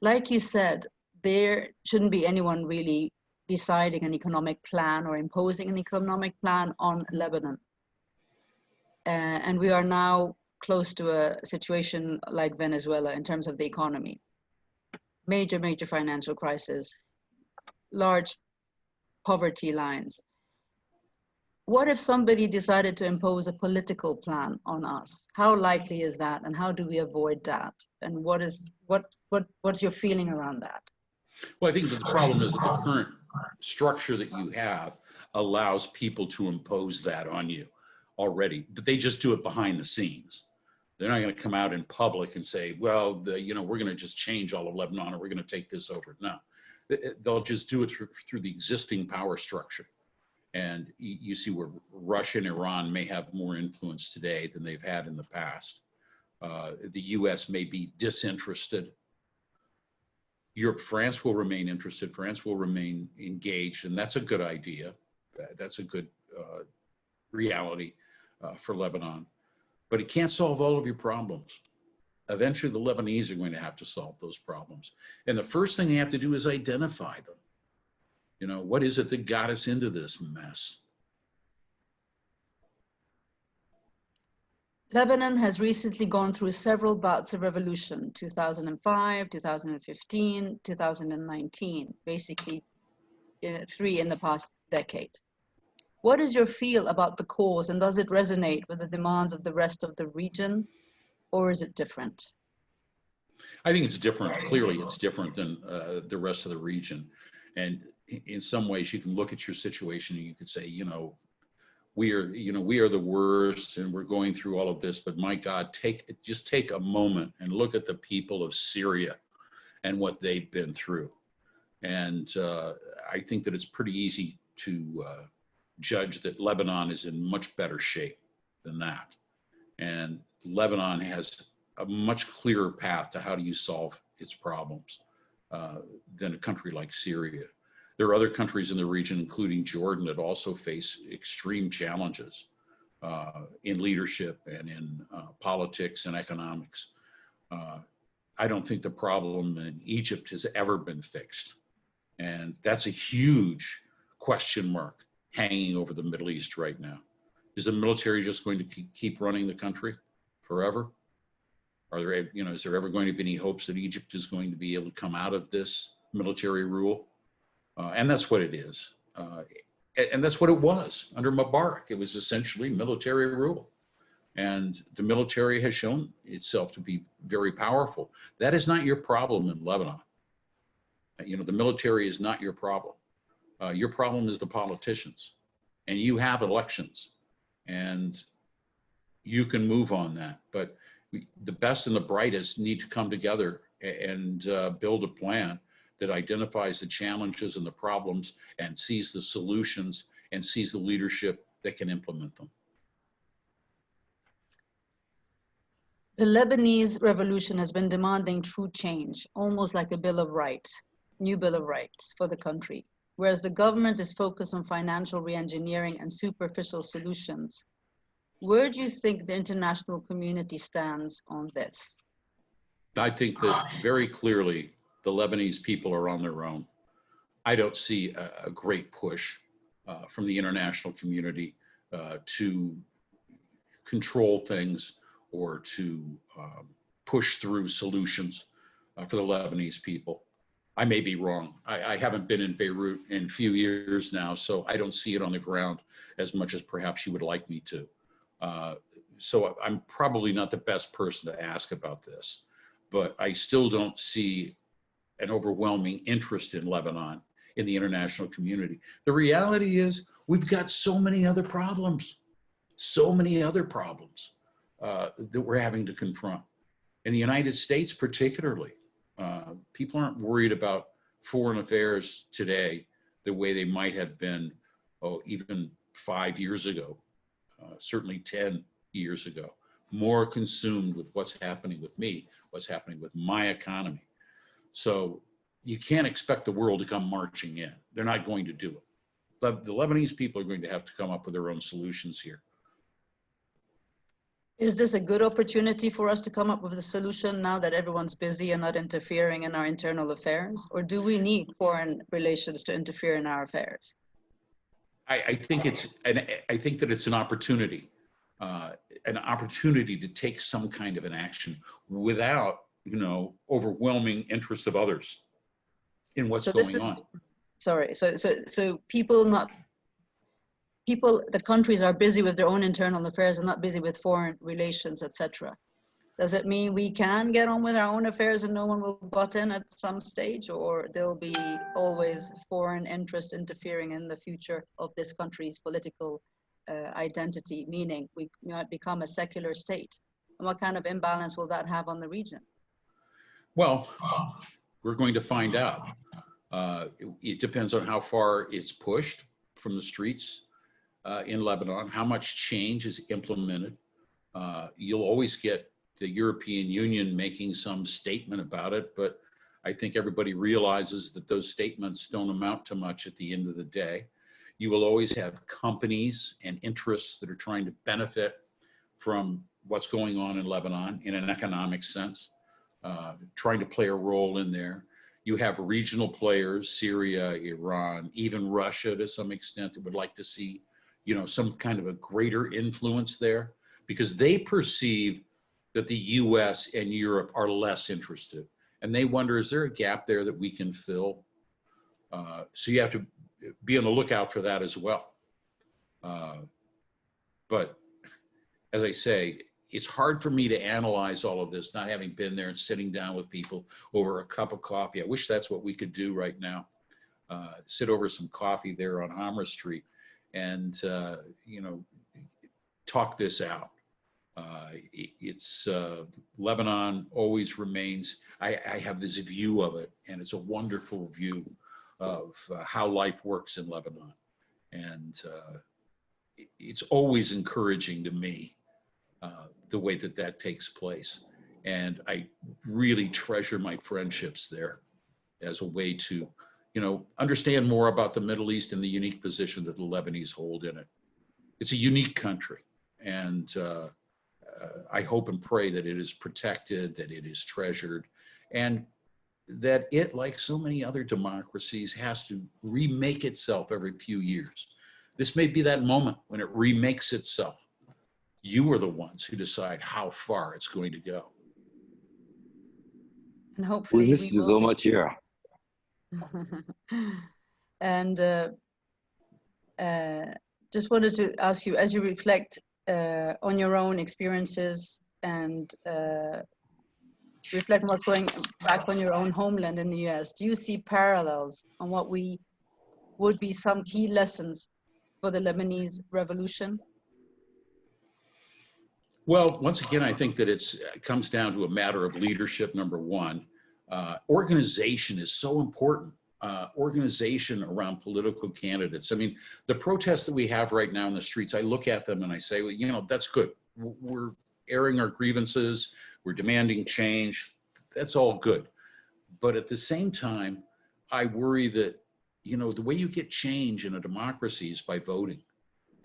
Like you said, there shouldn't be anyone really deciding an economic plan or imposing an economic plan on Lebanon. And we are now close to a situation like Venezuela in terms of the economy. Major financial crisis, large poverty lines. What if somebody decided to impose a political plan on us? How likely is that, and how do we avoid that? And what's your feeling around that? Well, I think that the problem is that the current structure that you have allows people to impose that on you already, but they just do it behind the scenes. They're not going to come out in public and say, well, you know, we're going to just change all of Lebanon, or we're going to take this over. No, they'll just do it through the existing power structure. And you see where Russia and Iran may have more influence today than they've had in the past. The US may be disinterested. Europe, France will remain interested. France will remain engaged, and that's a good idea. That's a good reality for Lebanon. But it can't solve all of your problems. Eventually, the Lebanese are going to have to solve those problems. And the first thing they have to do is identify them. You know, what is it that got us into this mess? Lebanon has recently gone through several bouts of revolution, 2005, 2015, 2019, basically 3 in the past decade. What is your feel about the cause, and does it resonate with the demands of the rest of the region, or is it different? I think it's different. Clearly, it's different than the rest of the region. And in some ways, you can look at your situation and you could say, you know, we are the worst, and we're going through all of this. But my God, just take a moment and look at the people of Syria and what they've been through. And I think that it's pretty easy to judge that Lebanon is in much better shape than that. And Lebanon has a much clearer path to how do you solve its problems than a country like Syria. There are other countries in the region, including Jordan, that also face extreme challenges in leadership and in politics and economics. I don't think the problem in Egypt has ever been fixed. And that's a huge question mark hanging over the Middle East right now. Is the military just going to keep running the country forever? Are there, is there ever going to be any hopes that Egypt is going to be able to come out of this military rule? And that's what it is. And that's what it was under Mubarak. It was essentially military rule. And the military has shown itself to be very powerful. That is not your problem in Lebanon. The military is not your problem. Your problem is the politicians. And you have elections. And you can move on that. But the best and the brightest need to come together and build a plan that identifies the challenges and the problems and sees the solutions and sees the leadership that can implement them. The Lebanese revolution has been demanding true change, almost like a Bill of Rights, new Bill of Rights for the country, whereas the government is focused on financial re-engineering and superficial solutions. Where do you think the international community stands on this? I think that very clearly the Lebanese people are on their own. I don't see a great push from the international community to control things or to push through solutions for the Lebanese people. I may be wrong. I haven't been in Beirut in a few years now, so I don't see it on the ground as much as perhaps you would like me to. So I'm probably not the best person to ask about this, but I still don't see an overwhelming interest in Lebanon in the international community. The reality is we've got so many other problems that we're having to confront. In the United States particularly, people aren't worried about foreign affairs today the way they might have been, even 5 years ago, certainly 10 years ago. More consumed with what's happening with me, what's happening with my economy. So you can't expect the world to come marching in. They're not going to do it. But the Lebanese people are going to have to come up with their own solutions here. Is this a good opportunity for us to come up with a solution now that everyone's busy and not interfering in our internal affairs? Or do we need foreign relations to interfere in our affairs? I think that it's an opportunity to take some kind of an action without, overwhelming interest of others in what's going on. Sorry, so the countries are busy with their own internal affairs and not busy with foreign relations, etc. Does it mean we can get on with our own affairs and no one will butt in at some stage, or there'll be always foreign interest interfering in the future of this country's political identity, meaning we might become a secular state? And what kind of imbalance will that have on the region? Well, we're going to find out. It depends on how far it's pushed from the streets in Lebanon, how much change is implemented. You'll always get the European Union making some statement about it, but I think everybody realizes that those statements don't amount to much at the end of the day. You will always have companies and interests that are trying to benefit from what's going on in Lebanon in an economic sense, trying to play a role in there. You have regional players, Syria, Iran, even Russia to some extent, that would like to see, some kind of a greater influence there, because they perceive that the US and Europe are less interested. And they wonder, is there a gap there that we can fill? So you have to be on the lookout for that as well. But as I say, it's hard for me to analyze all of this, not having been there and sitting down with people over a cup of coffee. I wish that's what we could do right now. Sit over some coffee there on Hamra Street and, talk this out. Lebanon always remains, I have this view of it, and it's a wonderful view of how life works in Lebanon. And it's always encouraging to me the way that that takes place. And I really treasure my friendships there as a way to, you know, understand more about the Middle East and the unique position that the Lebanese hold in it. It's a unique country, and I hope and pray that it is protected, that it is treasured, and that it, like so many other democracies, has to remake itself every few years. This may be that moment when it remakes itself. You are the ones who decide how far it's going to go. And We hopefully miss we you will. so much here. And just wanted to ask you, as you reflect on your own experiences and reflect on what's going back on your own homeland in the US, do you see parallels on what would be some key lessons for the Lebanese revolution? Well, once again, I think that it comes down to a matter of leadership, number one. Organization is so important. Organization around political candidates. I mean, the protests that we have right now in the streets, I look at them and I say, well, you know, that's good. We're airing our grievances. We're demanding change. That's all good. But at the same time, I worry that, you know, the way you get change in a democracy is by voting.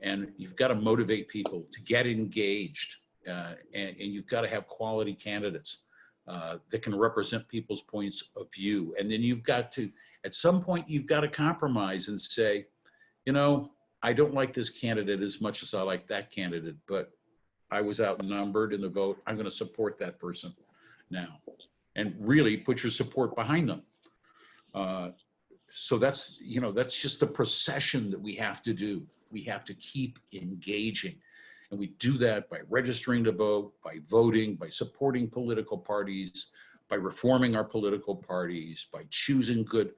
And you've got to motivate people to get engaged. And you've got to have quality candidates that can represent people's points of view. And then you've got to, at some point, you've got to compromise and say, you know, I don't like this candidate as much as I like that candidate, but I was outnumbered in the vote. I'm going to support that person now, and really put your support behind them. So that's, you know, that's just the procession that we have to do. We have to keep engaging. And we do that by registering to vote, by voting, by supporting political parties, by reforming our political parties, by choosing good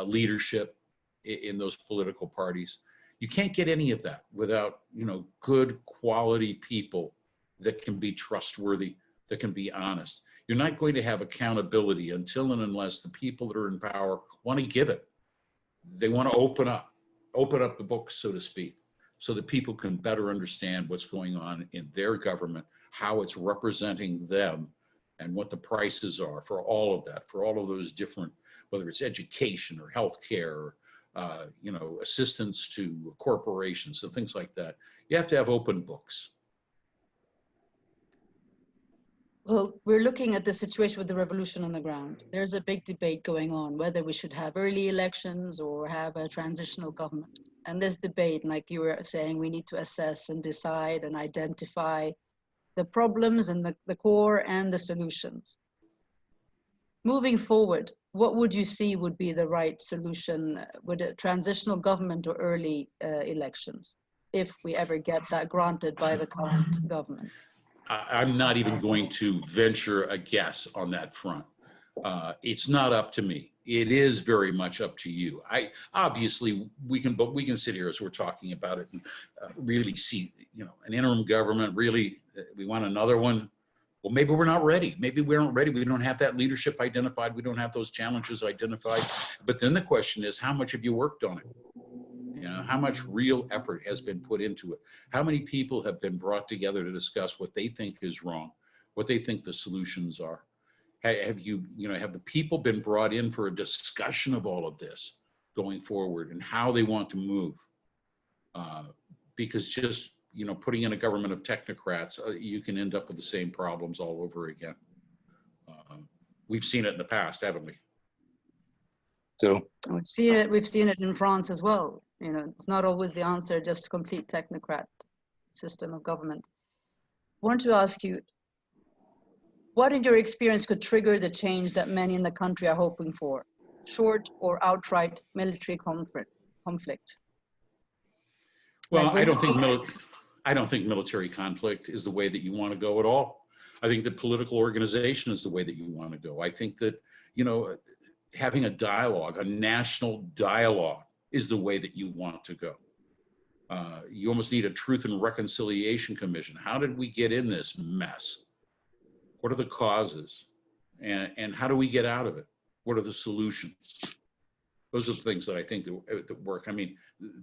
leadership in those political parties. You can't get any of that without, you know, good quality people that can be trustworthy, that can be honest. You're not going to have accountability until and unless the people that are in power want to give it. They want to open up the books, so to speak, so that people can better understand what's going on in their government, how it's representing them, and what the prices are for all of that, for all of those different, whether it's education or healthcare, or you know, assistance to corporations, so things like that. You have to have open books. Well, we're looking at the situation with the revolution on the ground. There's a big debate going on whether we should have early elections or have a transitional government. And this debate, like you were saying, we need to assess and decide and identify the problems and the core and the solutions. Moving forward, what would you see would be the right solution? Would a transitional government or early elections, if we ever get that granted by the current government? I'm not even going to venture a guess on that front. It's not up to me. It is very much up to you. Obviously we can sit here as we're talking about it and really see, you know, an interim government. Really, we want another one. Well, maybe we're not ready. Maybe we aren't ready. We don't have that leadership identified. We don't have those challenges identified. But then the question is, how much have you worked on it? You know, how much real effort has been put into it? How many people have been brought together to discuss what they think is wrong, what they think the solutions are? Have the people been brought in for a discussion of all of this going forward and how they want to move? Because just, you know, putting in a government of technocrats, you can end up with the same problems all over again. We've seen it in the past, haven't we? So We've seen it in France as well. You know, it's not always the answer, just complete technocrat system of government. I want to ask you, what in your experience could trigger the change that many in the country are hoping for? Short or outright military conflict? Well, Like, I don't think military conflict is the way that you want to go at all. I think that political organization is the way that you want to go. I think that, you know, having a dialogue, a national dialogue, is the way that you want to go. You almost need a truth and reconciliation commission. How did we get in this mess? What are the causes? And how do we get out of it? What are the solutions? Those are the things that I think that work. I mean,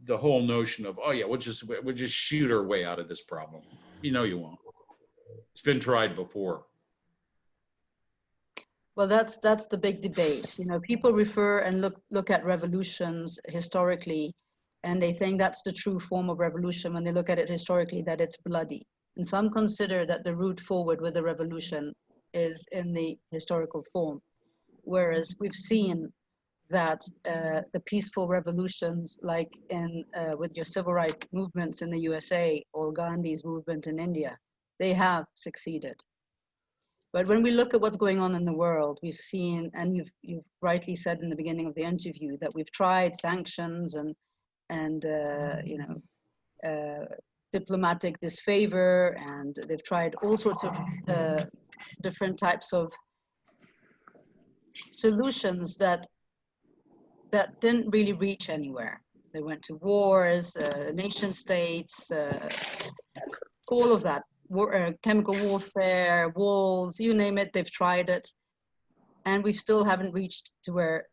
the whole notion of, oh yeah, we'll just shoot our way out of this problem. You know you won't. It's been tried before. Well, that's the big debate. You know, people refer and look at revolutions historically, and they think that's the true form of revolution when they look at it historically, that it's bloody. And some consider that the route forward with the revolution is in the historical form, whereas we've seen that the peaceful revolutions, like in with your civil rights movements in the USA or Gandhi's movement in India, they have succeeded. But when we look at what's going on in the world, we've seen, and you've rightly said in the beginning of the interview, that we've tried sanctions and you know, diplomatic disfavor, and they've tried all sorts of different types of solutions that didn't really reach anywhere. They went to wars, nation states, all of that. Chemical warfare, walls, you name it, they've tried it. And we still haven't reached to where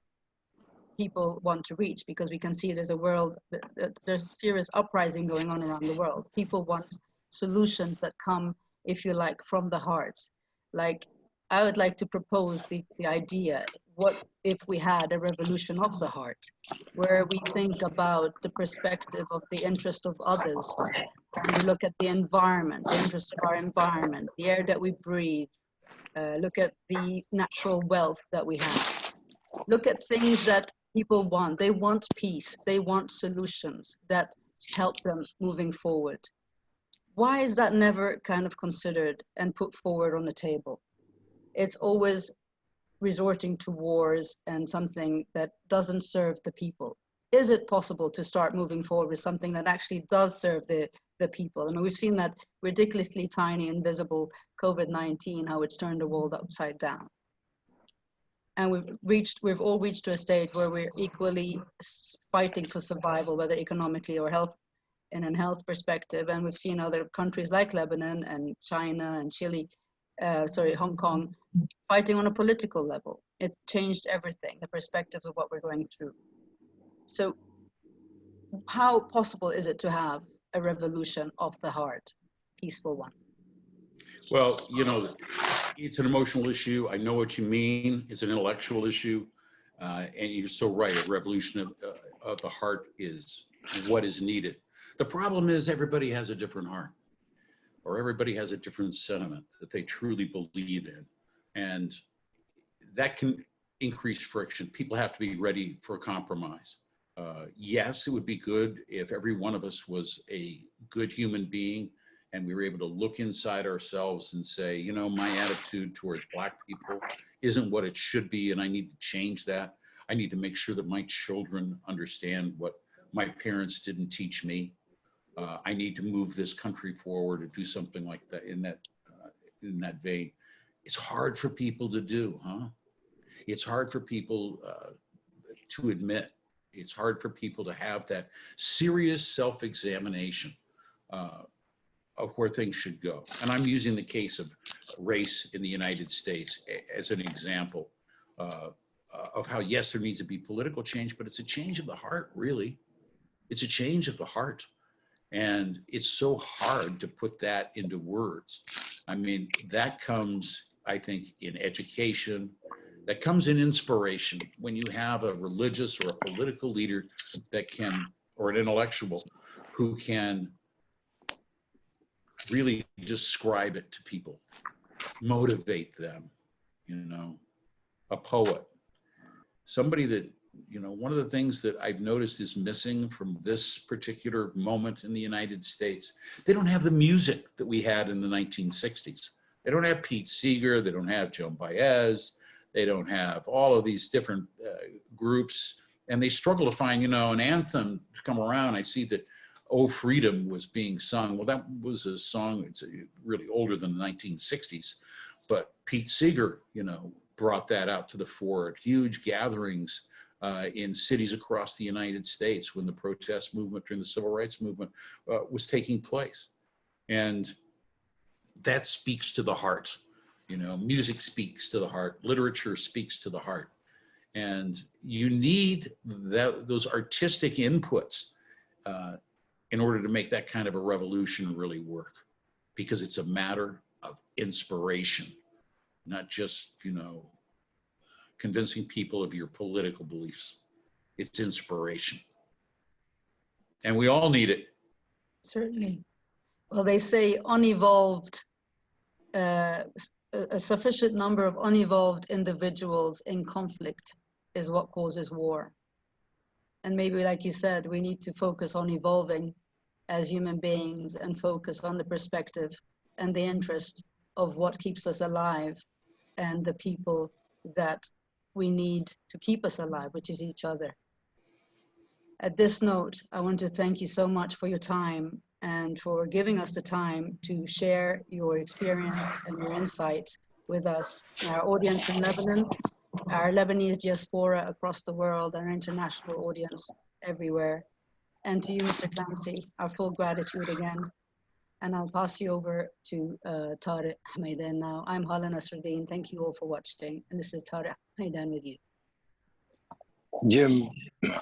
people want to reach, because we can see there's a world, there's serious uprising going on around the world. People want solutions that come, if you like, from the heart. Like, I would like to propose the idea, what if we had a revolution of the heart, where we think about the perspective of the interest of others, and we look at the environment, the interest of our environment, the air that we breathe, look at the natural wealth that we have, look at things that people want. They want peace, they want solutions that help them moving forward. Why is that never kind of considered and put forward on the table? It's always resorting to wars and something that doesn't serve the people. Is it possible to start moving forward with something that actually does serve the people? I mean, we've seen that ridiculously tiny, invisible COVID-19, how it's turned the world upside down. And we've all reached to a stage where we're equally fighting for survival, whether economically or health, in a health perspective. And we've seen other countries like Lebanon and China and Chile, Hong Kong, fighting on a political level. It's changed everything, the perspectives of what we're going through. So how possible is it to have a revolution of the heart, peaceful one? Well, you know, it's an emotional issue. I know what you mean. It's an intellectual issue. And you're so right, a revolution of the heart is what is needed. The problem is everybody has a different heart, or everybody has a different sentiment that they truly believe in. And that can increase friction. People have to be ready for compromise. Yes, it would be good if every one of us was a good human being and we were able to look inside ourselves and say, you know, my attitude towards Black people isn't what it should be, and I need to change that. I need to make sure that my children understand what my parents didn't teach me. I need to move this country forward or do something like that in that vein. It's hard for people to do, huh? It's hard for people to admit. It's hard for people to have that serious self-examination of where things should go. And I'm using the case of race in the United States as an example of how, yes, there needs to be political change, but it's a change of the heart, really. It's a change of the heart. And it's so hard to put that into words. I mean, that comes, I think, in education, that comes in inspiration when you have a religious or a political leader that can, or an intellectual who can really describe it to people, motivate them, you know, a poet, somebody that, you know, one of the things that I've noticed is missing from this particular moment in the United States, they don't have the music that we had in the 1960s. They don't have Pete Seeger, they don't have Joan Baez, they don't have all of these different groups, and they struggle to find, you know, an anthem to come around. I see that "Oh Freedom" was being sung. Well, that was a song that's really older than the 1960s, but Pete Seeger, you know, brought that out to the fore at huge gatherings in cities across the United States when the protest movement during the civil rights movement was taking place. And that speaks to the heart. You know, music speaks to the heart, literature speaks to the heart. And you need those artistic inputs in order to make that kind of a revolution really work, because it's a matter of inspiration, not just, you know, convincing people of your political beliefs. It's inspiration. And we all need it. Certainly. Well, they say unevolved, a sufficient number of unevolved individuals in conflict is what causes war. And maybe, like you said, we need to focus on evolving as human beings and focus on the perspective and the interest of what keeps us alive and the people that we need to keep us alive, which is each other. At this note, I want to thank you so much for your time and for giving us the time to share your experience and your insight with us, our audience in Lebanon, our Lebanese diaspora across the world, our international audience everywhere. And to you, Mr. Clancy, our full gratitude again. And I'll pass you over to Tarek Hmaidan now. I'm Hala Nasreddine. Thank you all for watching. And this is Tarek Hmaidan with you. Jim,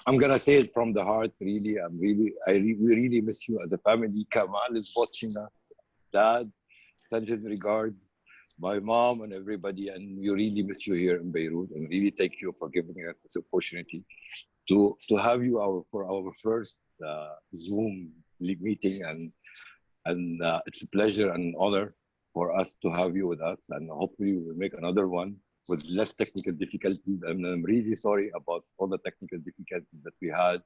I'm gonna say it from the heart. Really, we really miss you as a family. Kamal is watching us. Dad, send his regards. My mom and everybody, and we really miss you here in Beirut. And really thank you for giving us this opportunity to have you for our first Zoom meeting, and it's a pleasure and honor for us to have you with us. And hopefully we'll make another one with less technical difficulties. And I'm really sorry about all the technical difficulties that we had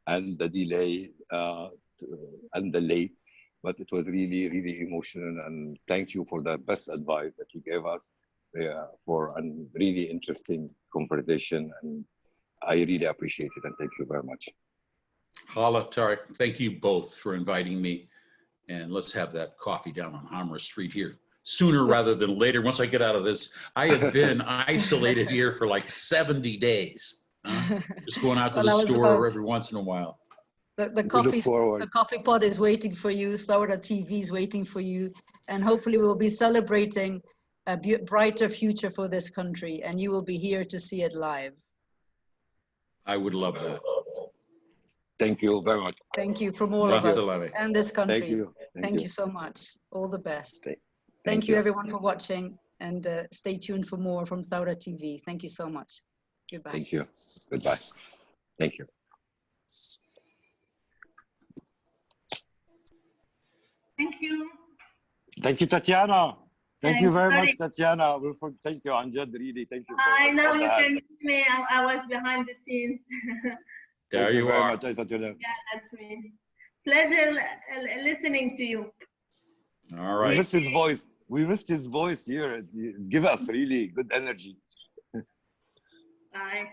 and the delay and the late, but it was really, really emotional. And thank you for the best advice that you gave us for a really interesting conversation. And I really appreciate it. And thank you very much. Hala, Tarek, thank you both for inviting me. And let's have that coffee down on Hamra Street here sooner rather than later. Once I get out of this, I have been isolated here for like 70 days. Just going out to the store every once in a while. The coffee pot is waiting for you. Thawra TV is waiting for you. And hopefully we'll be celebrating a brighter future for this country. And you will be here to see it live. I would love that. Thank you very much. Thank you from all of us and this country. Thank you. Thank you so much. All the best. Thank you everyone for watching, and stay tuned for more from Thawra TV. Thank you so much. Goodbye. Thank you. Goodbye. Thank you. Thank you. Thank you, Tatiana. Thank you very much, Tatiana. Thank you, Anjad. Really, thank you. I know you can see me. I was behind the scenes. There you are. Yeah, that's me. Pleasure listening to you. All right. We missed his voice. We missed his voice here. Give us really good energy. Bye.